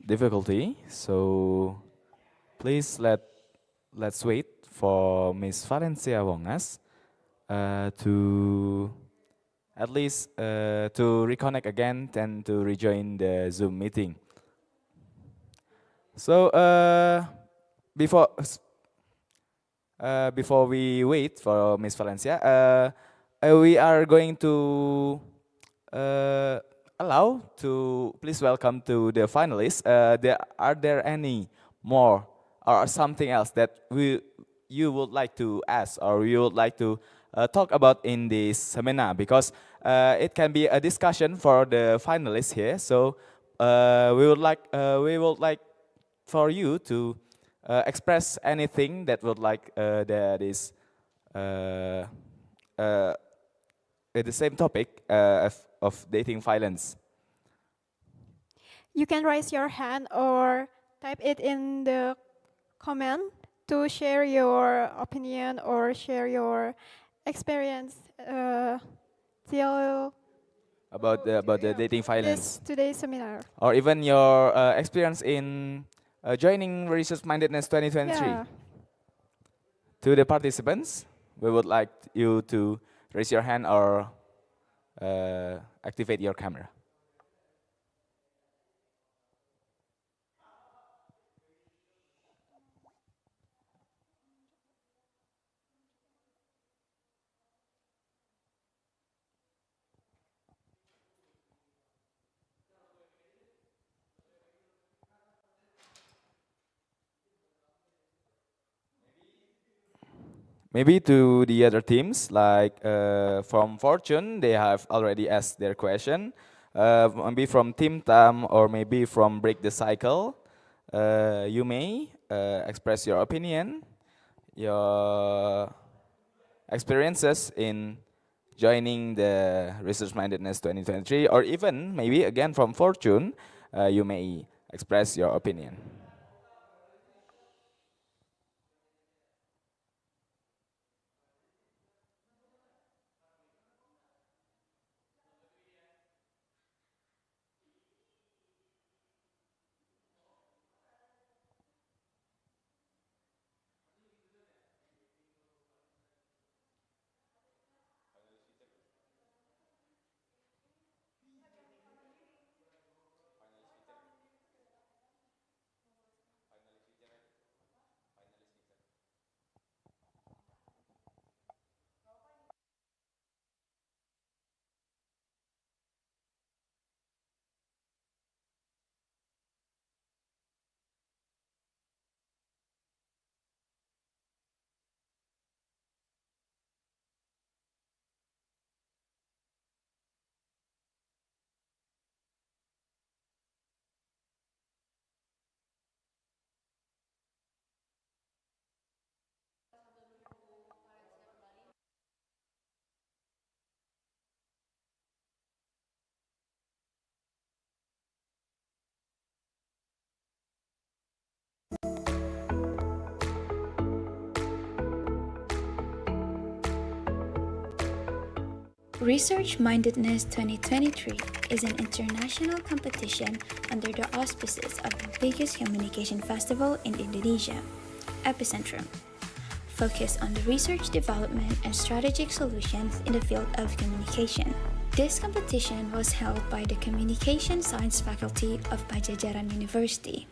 difficulty, so please let's wait for Miss Valencia Wongas to at least to reconnect again and to rejoin the Zoom meeting. So before before we wait for Miss Valencia, we are going to uh, allow to please welcome to the finalists. Are there any more or something else that you would like to ask or you would like to talk about in this seminar? Because it can be a discussion for the finalists here. So we would like for you to express anything that would like that is uh, uh, the same topic of dating violence. You can raise your hand or type it in the comment to share your opinion or share your experience till About the dating violence, today's seminar. or even your experience in joining Research Mindedness 2023. Yeah. To the participants, we would like you to raise your hand or activate your camera. Maybe to the other teams, like from Fortune, they have already asked their question. Maybe from Team Tam or maybe from Break the Cycle, you may express your opinion, your experiences in joining the Research Mindedness 2023, or even maybe again from Fortune, you may express your opinion. Research Mindedness 2023 is an international competition under the auspices of the biggest communication festival in Indonesia, Epicentrum, focused on the research development and strategic solutions in the field of communication. This competition was held by the Communication Science faculty of Pajajaran University.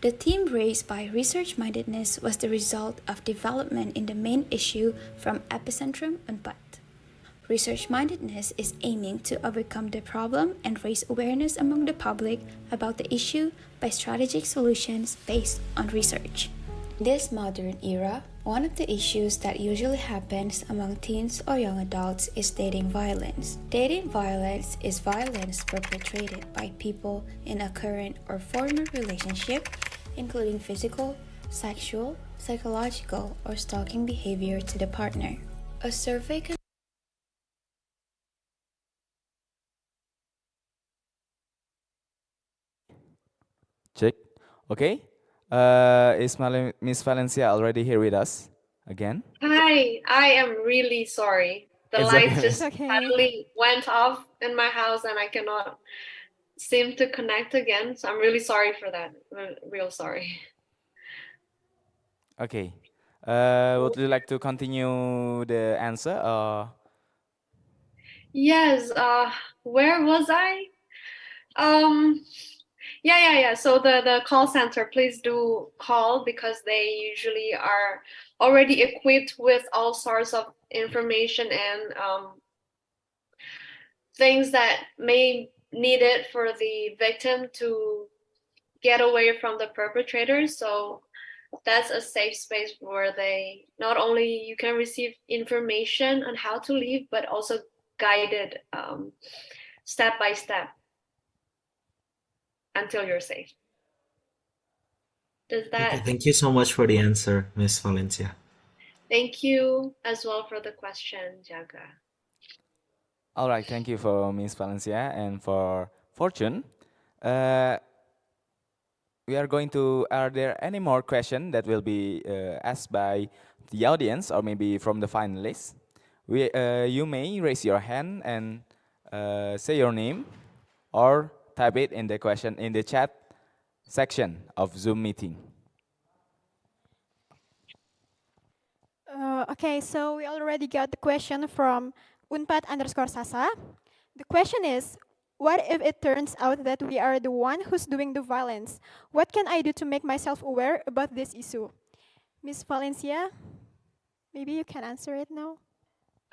The theme raised by Research Mindedness was the result of development in the main issue from Epicentrum 4. Research Mindedness is aiming to overcome the problem and raise awareness among the public about the issue by strategic solutions based on research. In this modern era, One of the issues that usually happens among teens or young adults is dating violence. Dating violence is violence perpetrated by people in a current or former relationship, including physical, sexual, psychological, or stalking behavior to the partner. A survey Check. Okay. Is Miss Valencia already here with us again? Hi, I am really sorry. The It's lights okay. It's just okay. suddenly went off in my house and I cannot seem to connect again. So I'm really sorry for that. Real sorry. Okay. Would you like to continue the answer? Yes, where was I? Um, yeah. So the call center, please do call because they usually are already equipped with all sorts of information and things that may need it for the victim to get away from the perpetrators. So that's a safe space where they not only you can receive information on how to leave, but also guided step by step until you're safe. Does Okay, that? thank you so much for the answer, Miss Valencia. Thank you as well for the question, Jaga. All right. Thank you for Miss Valencia and for Fortune. Uh, we are going to. Are there any more questions that will be asked by the audience or maybe from the finalists? You may raise your hand and say your name, or type it in the question in the chat section of Zoom meeting. Okay, so we already got the question from Unpad_Sasa. The question is, what if it turns out that we are the one who's doing the violence? What can I do to make myself aware about this issue? Miss Valencia, maybe you can answer it now.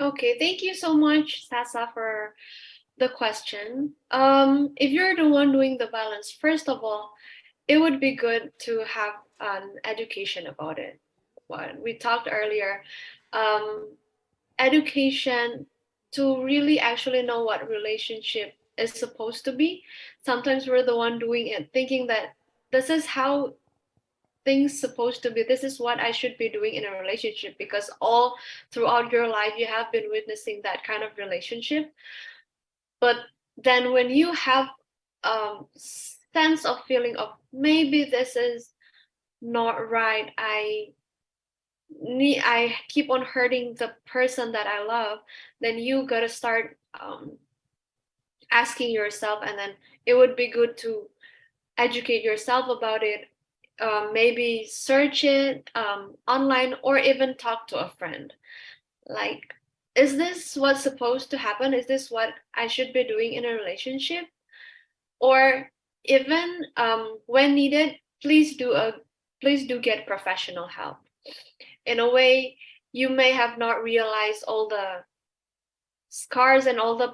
Okay, thank you so much, Sasa, for the question. If you're the one doing the violence, first of all, it would be good to have an education about it. What we talked earlier, education to really actually know what relationship is supposed to be. Sometimes we're the one doing it, thinking that this is how things supposed to be. This is what I should be doing in a relationship because all throughout your life you have been witnessing that kind of relationship. But then when you have sense of feeling of maybe this is not right, I keep on hurting the person that I love, then you gotta start asking yourself, and then it would be good to educate yourself about it. Maybe search it online or even talk to a friend. Like, is this what's supposed to happen? Is this what I should be doing in a relationship? Or even when needed, please do get professional help. In a way, you may have not realized all the scars and all the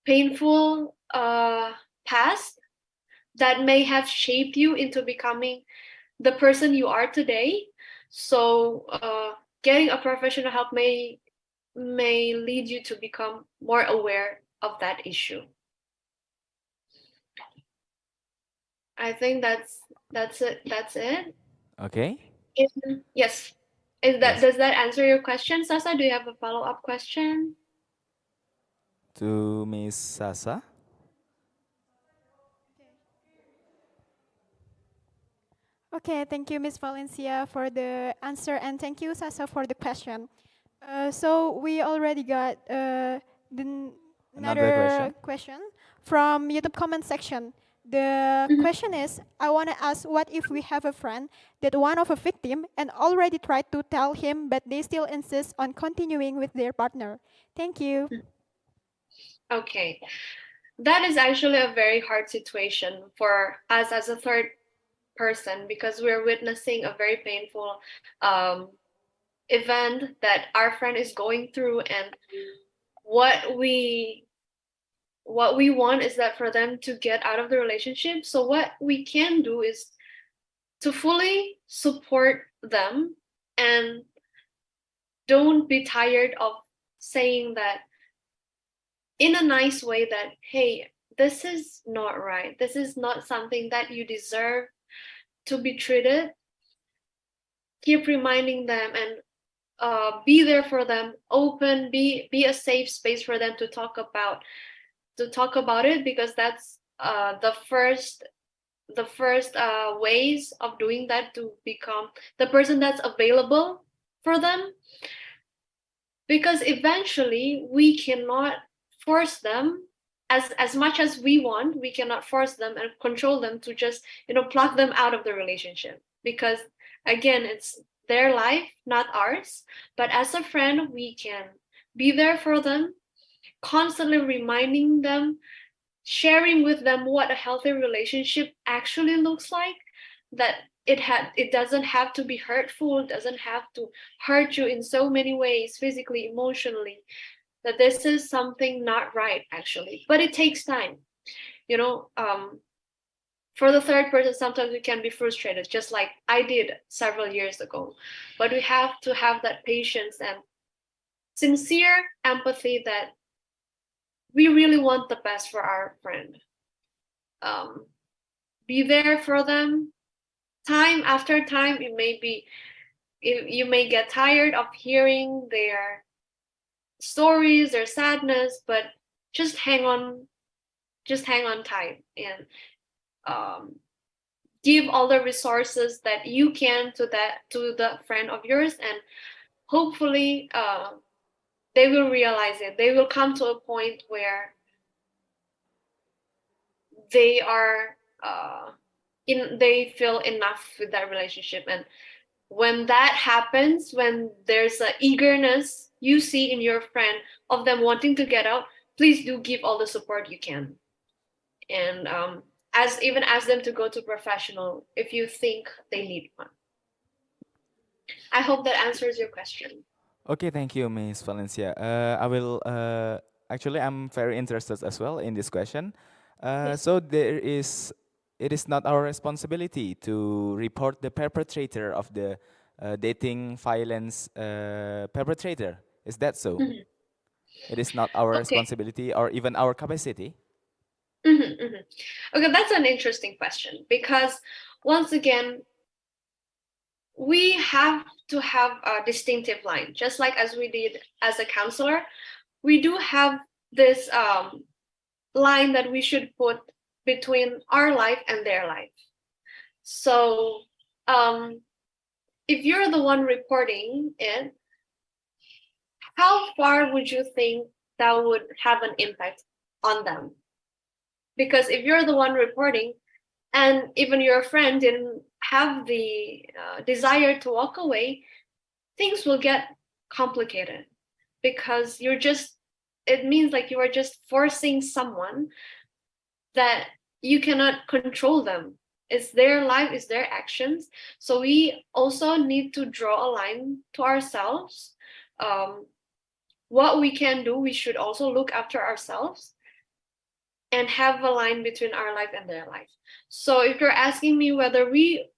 painful past that may have shaped you into becoming the person you are today. So getting a professional help may lead you to become more aware of that issue. I think that's it. That's it. Okay. Yes. Yes. Does that answer your question, Sasa? Do you have a follow-up question? To Miss Sasa. Okay, thank you, Miss Valencia, for the answer, and thank you, Sasa, for the question. So we already got another question from YouTube comment section. The question is, I want to ask, what if we have a friend that one of a victim and already tried to tell him, but they still insist on continuing with their partner? Thank you. Okay. That is actually a very hard situation for us as a third person because we're witnessing a very painful event that our friend is going through, and what we want is that for them to get out of the relationship. So what we can do is to fully support them, and don't be tired of saying that in a nice way that, hey, this is not right. This is not something that you deserve to be treated. Keep reminding them and be there for them, open, be a safe space for them to talk about it, because that's the first ways of doing that, to become the person that's available for them. Because eventually we cannot force them, as much as we want, we cannot force them and control them to just pluck them out of the relationship, because again, it's their life, not ours. But as a friend, we can be there for them, constantly reminding them, sharing with them what a healthy relationship actually looks like, that it doesn't have to be hurtful, doesn't have to hurt you in so many ways, physically, emotionally, that this is something not right actually. But it takes time, for the third person. Sometimes we can be frustrated, just like I did several years ago. But we have to have that patience and sincere empathy, that we really want the best for our friend. Be there for them time after time. You may get tired of hearing their stories, their sadness, but just hang on tight, and give all the resources that you can to the friend of yours, and hopefully they will realize it. They will come to a point where they are they feel enough with that relationship. And when that happens, when there's an eagerness you see in your friend of them wanting to get out, please do give all the support you can. And ask them to go to professional if you think they need one. I hope that answers your question. Okay, thank you, Miss Valencia. I will actually, I'm very interested as well in this question. Yes. So it is not our responsibility to report the perpetrator of the dating violence perpetrator. Is that so? Mhm. It is not our Okay. responsibility or even our capacity. Okay, that's an interesting question, because once again, we have to have a distinctive line, just like as we did as a counselor. We do have this line that we should put between our life and their life. So um, if you're the one reporting it, how far would you think that would have an impact on them? Because if you're the one reporting, and even your friend didn't have the desire to walk away, things will get complicated, because it means like you are just forcing someone that you cannot control them. It's their life, it's their actions. So we also need to draw a line to ourselves. What we can do, we should also look after ourselves and have a line between our life and their life. So if you're asking me whether we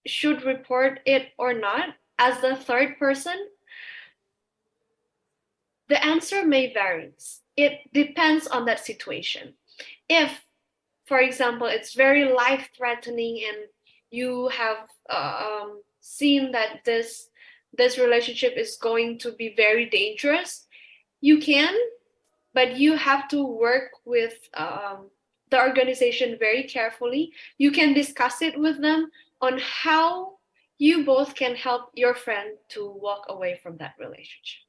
should report it or not as the third person, the answer may vary. It depends on that situation. If, for example, it's very life-threatening and you have seen that this relationship is going to be very dangerous, you can, but you have to work with the organization very carefully. You can discuss it with them on how you both can help your friend to walk away from that relationship.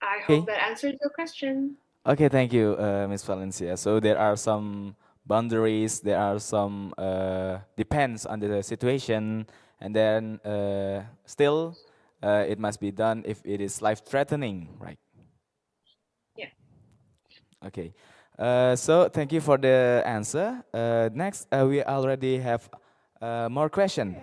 I hope Okay. that answers your question. Okay, thank you, Miss Valencia. So there are some boundaries, there are some depends on the situation, and then still it must be done if it is life-threatening, right? Yeah. Okay. So thank you for the answer. Next, we already have more question.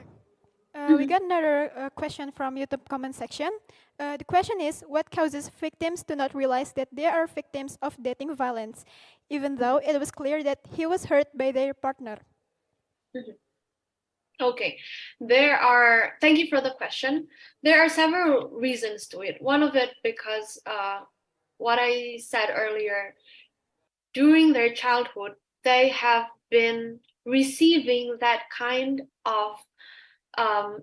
We got another question from YouTube comment section. The question is, what causes victims to not realize that they are victims of dating violence, even though it was clear that he was hurt by their partner? Okay, thank you for the question. There are several reasons to it. One of it because what I said earlier, during their childhood, they have been receiving that kind of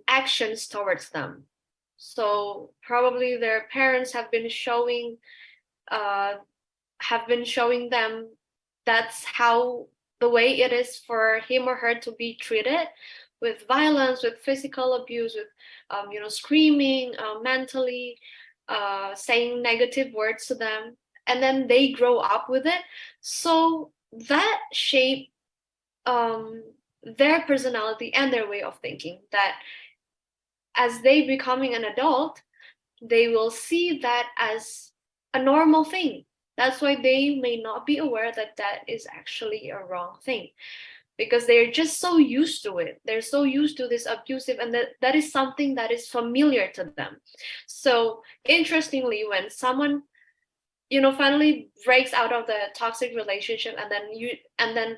actions towards them. So probably their parents uh, have been showing them that's how the way it is for him or her to be treated, with violence, with physical abuse, with screaming, mentally, saying negative words to them, and then they grow up with it. So that shape their personality and their way of thinking, that as they becoming an adult, they will see that as a normal thing. That's why they may not be aware that that is actually a wrong thing, because they're just so used to it. They're so used to this abusive, and that is something that is familiar to them. So interestingly, when someone finally breaks out of the toxic relationship, and then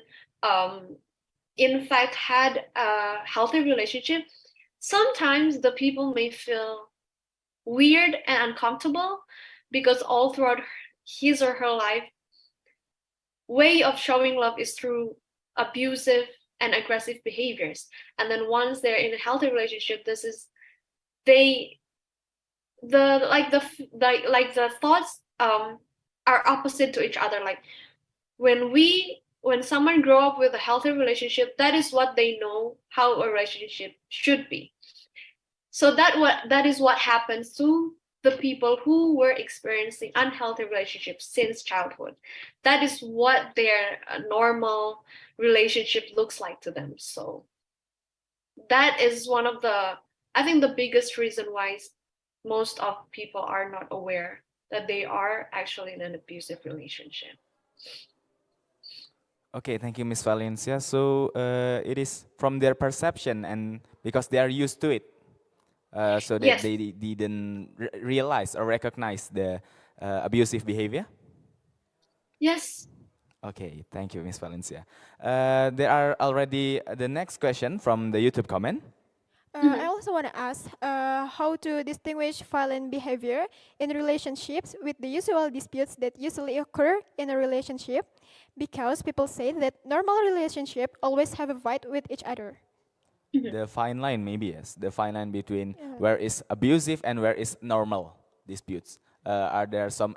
in fact had a healthy relationship, sometimes the people may feel weird and uncomfortable, because all throughout his or her life, way of showing love is through abusive and aggressive behaviors. And then once they're in a healthy relationship, this is they the like the thoughts are opposite to each other. Like when someone grow up with a healthy relationship, that is what they know how a relationship should be. So that is what happens to the people who were experiencing unhealthy relationships since childhood. That is what their normal relationship looks like to them. So that is one of I think the biggest reason why most of people are not aware that they are actually in an abusive relationship. Okay, thank you, Miss Valencia. So it is from their perception, and because they are used to it, so that Yes. they didn't realize or recognize the abusive behavior. Yes. Okay, thank you, Miss Valencia. There are already the next question from the YouTube comment. I also want to ask how to distinguish violent behavior in relationships with the usual disputes that usually occur in a relationship, because people say that normal relationship always have a fight with each other. The fine line, maybe, yes. The fine line between where is abusive and where is normal disputes. Are there some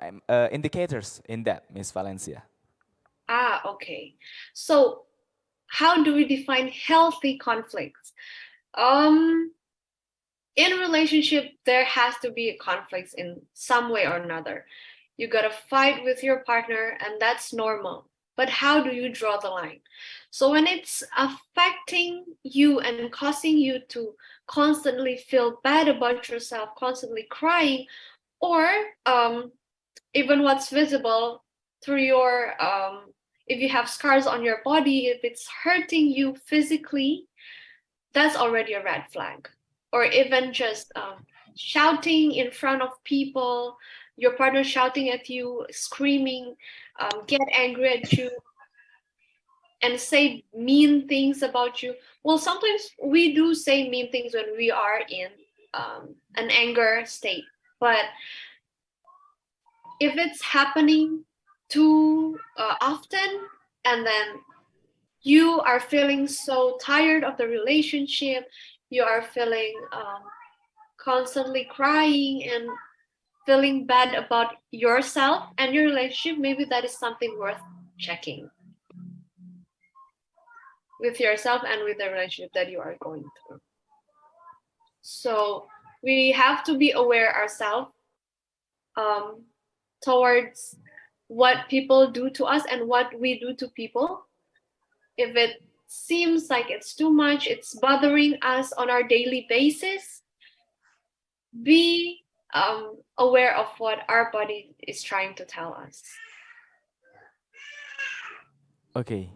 indicators in that, Miss Valencia? Okay. So how do we define healthy conflicts? In a relationship, there has to be conflicts in some way or another. You gotta fight with your partner, and that's normal. But how do you draw the line? So when it's affecting you and causing you to constantly feel bad about yourself, constantly crying, or even what's visible through your if you have scars on your body, if it's hurting you physically, that's already a red flag. Or even just shouting in front of people, your partner shouting at you, screaming, get angry at you, and say mean things about you. Well, sometimes we do say mean things when we are in an anger state, but if it's happening too often, and then you are feeling so tired of the relationship, you are feeling constantly crying and feeling bad about yourself and your relationship, maybe that is something worth checking with yourself and with the relationship that you are going through. So we have to be aware ourselves towards what people do to us and what we do to people. If it seems like it's too much, it's bothering us on our daily basis, be aware of what our body is trying to tell us. Okay,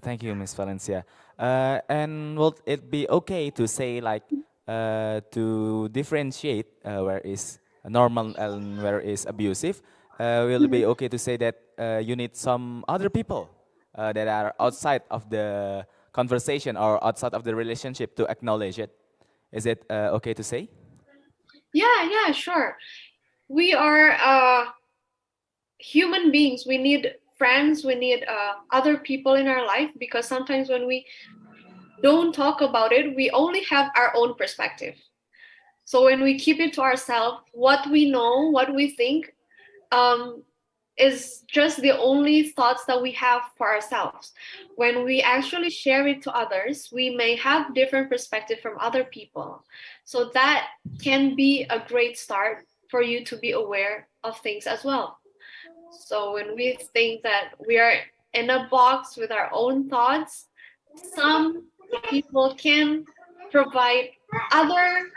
thank you, Miss Valencia. And will it be okay to say, like, to differentiate where is normal and where is abusive? Will it be okay to say that you need some other people that are outside of the conversation or outside of the relationship to acknowledge it. Is it okay to say? Yeah, sure. We are human beings. We need friends. We need other people in our life, because sometimes when we don't talk about it, we only have our own perspective. So when we keep it to ourselves, what we know, what we think, is just the only thoughts that we have for ourselves. When we actually share it to others, we may have different perspective from other people. So that can be a great start for you to be aware of things as well. So when we think that we are in a box with our own thoughts, some people can provide other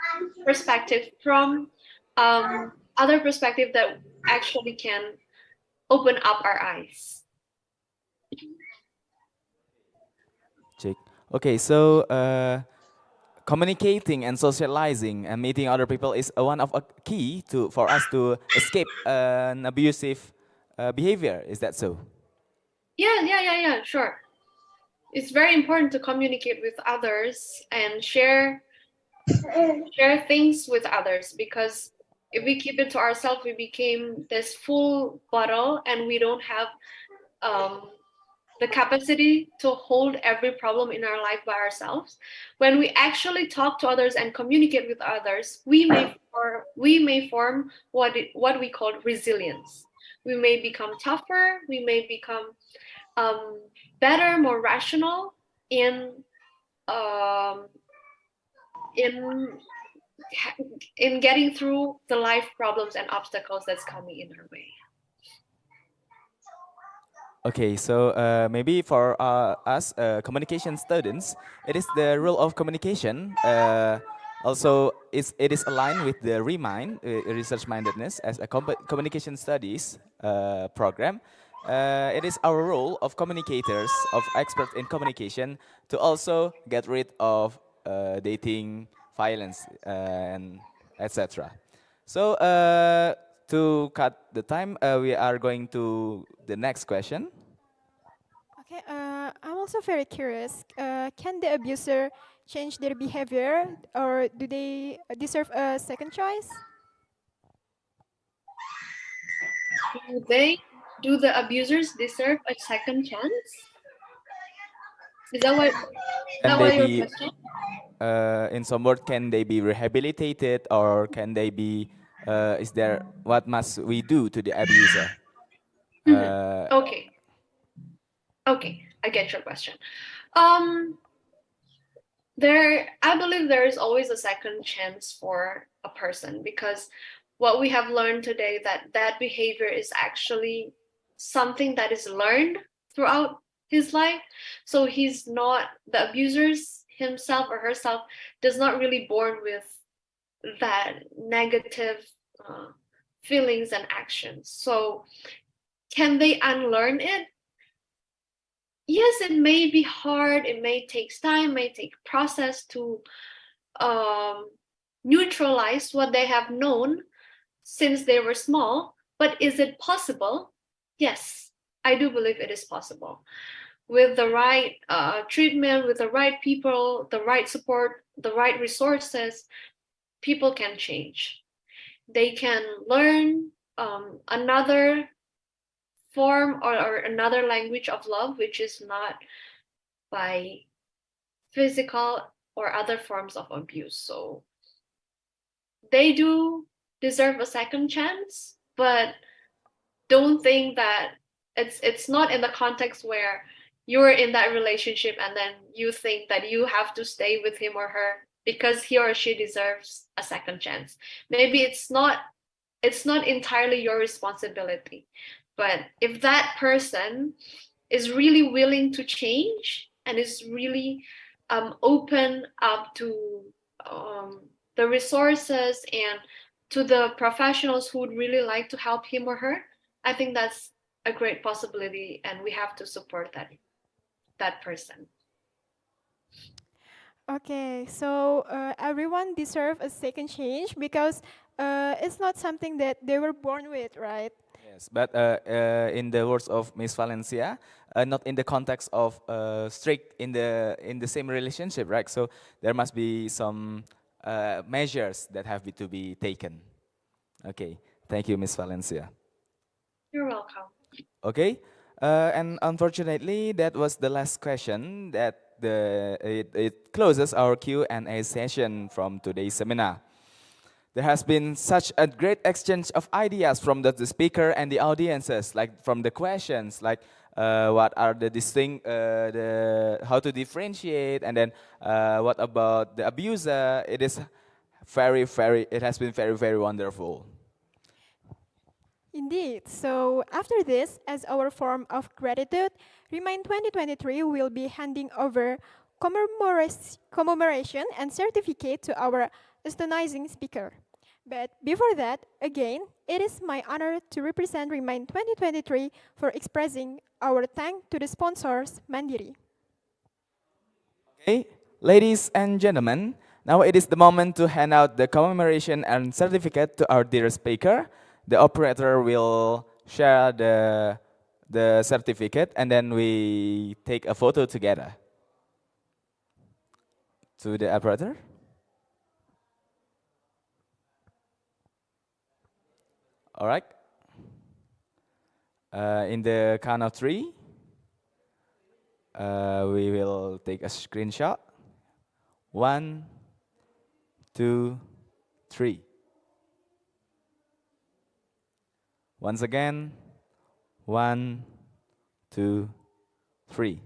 perspective from other perspective that actually can open up our eyes. Jake. Okay, so communicating and socializing and meeting other people is one of a key to for us to escape an abusive behavior. Is that so? Yeah, sure. It's very important to communicate with others and share things with others, because if we keep it to ourselves, we became this full bottle and we don't have the capacity to hold every problem in our life by ourselves. When we actually talk to others and communicate with others, we may form what we call resilience. We may become tougher. We may become better, more rational um, in in getting through the life problems and obstacles that's coming in our way. Okay, so maybe for us communication students, it is the rule of communication. Also, it is aligned with the Remind research mindedness as a communication studies program. It is our role of communicators, of experts in communication, to also get rid of dating violence and etc. So to cut the time, we are going to the next question. Okay, I'm also very curious. Can the abuser change their behavior, or do they deserve a second choice? Do the abusers deserve a second chance? Is that what? Can they Your be, question? in some word, can they be rehabilitated, or can they be? Is there what must we do to the abuser? Okay, I get your question. Um, I believe there is always a second chance for a person, because what we have learned today, that behavior is actually something that is learned throughout his life. So he's not, the abusers himself or herself does not really born with that negative feelings and actions. So can they unlearn it? Yes, it may be hard. It may take time, may take process to neutralize what they have known since they were small. But is it possible? Yes, I do believe it is possible. With the right treatment, with the right people, the right support, the right resources, people can change. They can learn another form or another language of love, which is not by physical or other forms of abuse. So they do deserve a second chance, but don't think that it's not in the context where you're in that relationship and then you think that you have to stay with him or her because he or she deserves a second chance. Maybe it's not entirely your responsibility. But if that person is really willing to change and is really open up to the resources and to the professionals who would really like to help him or her, I think that's a great possibility, and we have to support that person. Okay, so everyone deserve a second change because it's not something that they were born with, right? Yes, but in the words of Miss Valencia, not in the context of strict in the same relationship, right? So there must be some measures that have to be taken. Okay, thank you, Miss Valencia. You're welcome. Okay, and unfortunately, that was the last question. It closes our Q&A session from today's seminar. There has been such a great exchange of ideas from the speaker and the audiences, like from the questions, like what are the distinct, how to differentiate, and then what about the abuser? It is it has been very, very wonderful. Indeed. So after this, as our form of gratitude, Remind 2023 will be handing over commemoration and certificate to our astonishing speaker. But before that, again, it is my honor to represent Remind 2023 for expressing our thanks to the sponsors, Mandiri. Okay, ladies and gentlemen, now it is the moment to hand out the commemoration and certificate to our dear speaker. The operator will share the certificate and then we take a photo together. To the operator. All right. In the count of three, we will take a screenshot. 1, 2, 3. Once again, 1, 2, 3.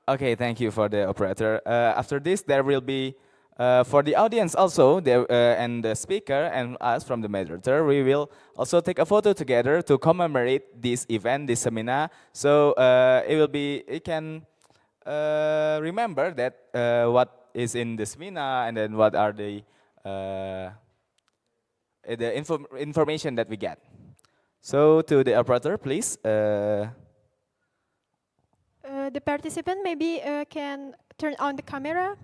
Okay, thank you for the operator. After this, there will be, for the audience also, and the speaker and us from the moderator, we will also take a photo together to commemorate this event, this seminar. So it can remember that what is in the seminar and then what are the information that we get. So to the operator, please. The participant maybe can turn on the camera.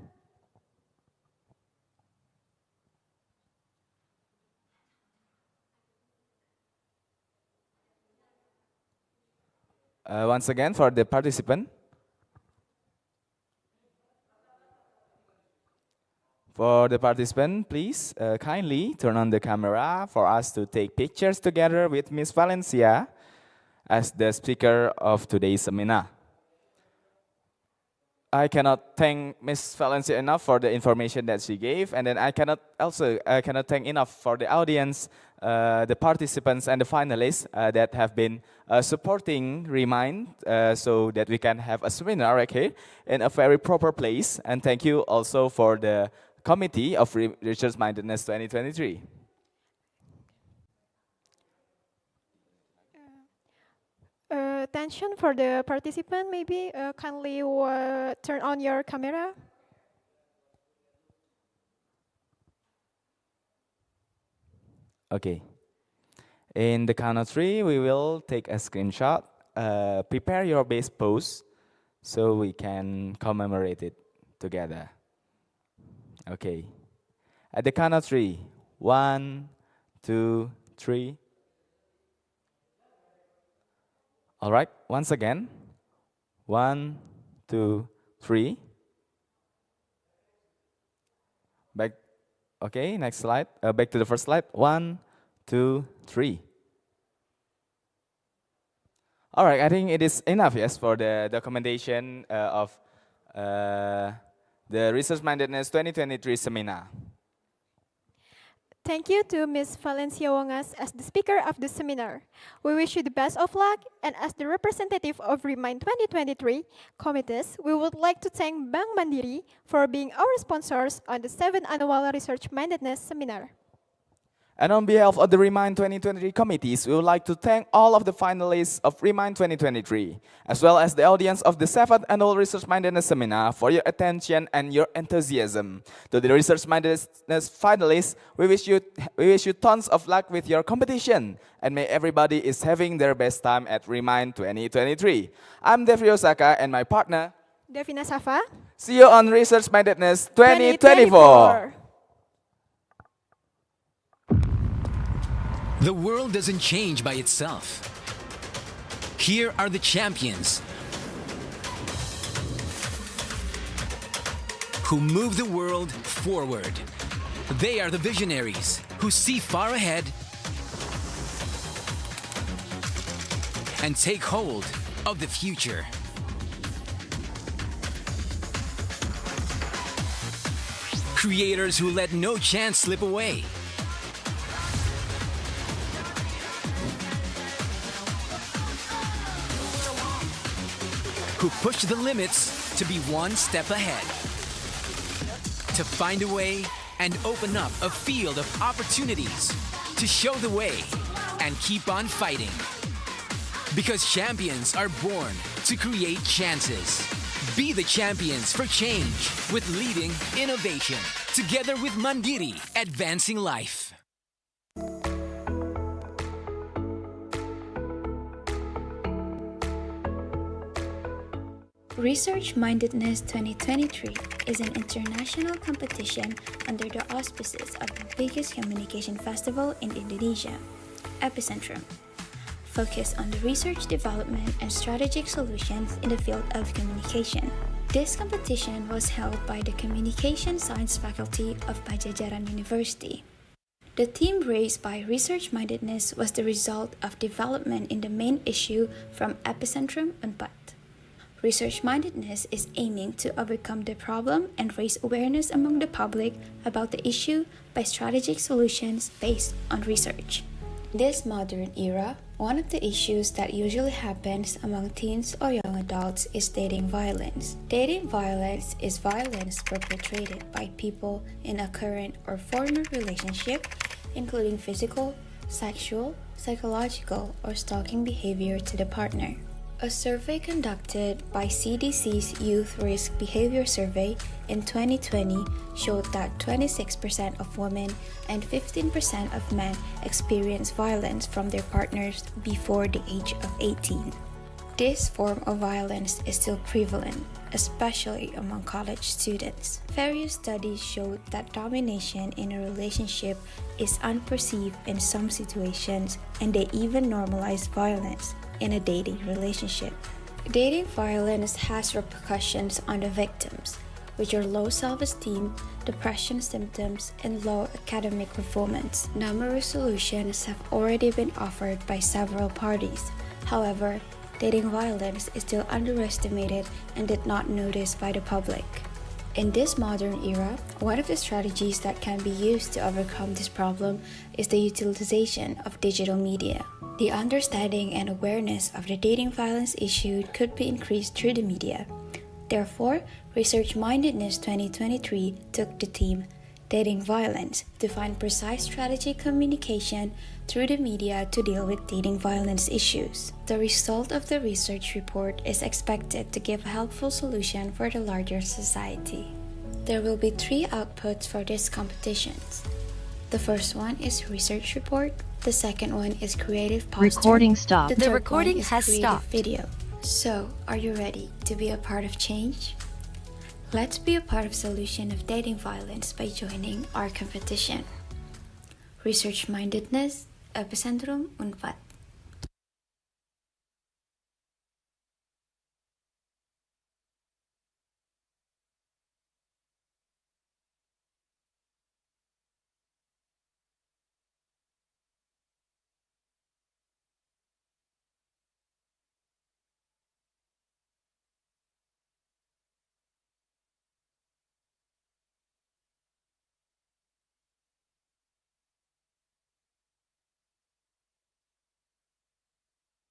Once again, for the participant. For the participant, please kindly turn on the camera for us to take pictures together with Miss Valencia as the speaker of today's seminar. I cannot thank Miss Valencia enough for the information that she gave, and then I cannot thank enough for the audience, the participants and the finalists that have been supporting Remind so that we can have a seminar right here in a very proper place. And thank you also for the committee of Research Mindedness 2023. Attention for the participant, maybe kindly turn on your camera. Okay. In the count of three, we will take a screenshot. Prepare your base pose so we can commemorate it together. Okay. At the count of three, 1, 2, 3. All right, once again. 1, 2, 3. Back. Okay, next slide. Back to the first slide. 1, 2, 3. All right, I think it is enough, yes, for the documentation of the Research Mindedness 2023 seminar. Thank you to Ms. Valencia Wongas as the speaker of the seminar. We wish you the best of luck, and as the representative of Remind 2023 committees, we would like to thank Bank Mandiri for being our sponsors on the 7th Annual Research Mindedness Seminar. And on behalf of the Remind 2023 committees, we would like to thank all of the finalists of Remind 2023, as well as the audience of the 7th Annual Research Mindedness Seminar for your attention and your enthusiasm. To the Research Mindedness finalists, we wish you tons of luck with your competition, and may everybody is having their best time at Remind 2023. I'm Devri Osaka and my partner, Devina Safa. See you on Research Mindedness 2024. The world doesn't change by itself. Here are the champions who move the world forward. They are the visionaries who see far ahead and take hold of the future. Creators who let no chance slip away. Who push the limits to be one step ahead. To find a way and open up a field of opportunities. To show the way and keep on fighting. Because champions are born to create chances. Be the champions for change with leading innovation. Together with Mandiri, advancing life. Research Mindedness 2023 is an international competition under the auspices of the biggest communication festival in Indonesia, Epicentrum, focused on the research development and strategic solutions in the field of communication. This competition was held by the Communication Science faculty of Pajajaran University. The theme raised by Research Mindedness was the result of development in the main issue from Epicentrum 4. Research Mindedness is aiming to overcome the problem and raise awareness among the public about the issue by strategic solutions based on research. In this modern era, one of the issues that usually happens among teens or young adults is dating violence. Dating violence is violence perpetrated by people in a current or former relationship, including physical, sexual, psychological, or stalking behavior to the partner. A survey conducted by CDC's Youth Risk Behavior Survey in 2020 showed that 26% of women and 15% of men experience violence from their partners before the age of 18. This form of violence is still prevalent, especially among college students. Various studies showed that domination in a relationship is unperceived in some situations, and they even normalize violence in a dating relationship. Dating violence has repercussions on the victims, which are low self-esteem, depression symptoms, and low academic performance. Numerous solutions have already been offered by several parties. However, dating violence is still underestimated and did not noticed by the public. In this modern era, one of the strategies that can be used to overcome this problem is the utilization of digital media. The understanding and awareness of the dating violence issue could be increased through the media. Therefore, Research Mindedness 2023 took the theme Dating Violence to find precise strategic communication through the media to deal with dating violence issues. The result of the research report is expected to give a helpful solution for the larger society. There will be 3 outputs for these competitions. The first one is research report, the second one is creative poster, Recording stopped. the The third recording one is has creative stopped. video. So, are you ready to be a part of change? Let's be a part of solution of dating violence by joining our competition. Research Mindedness, Epicentrum 4.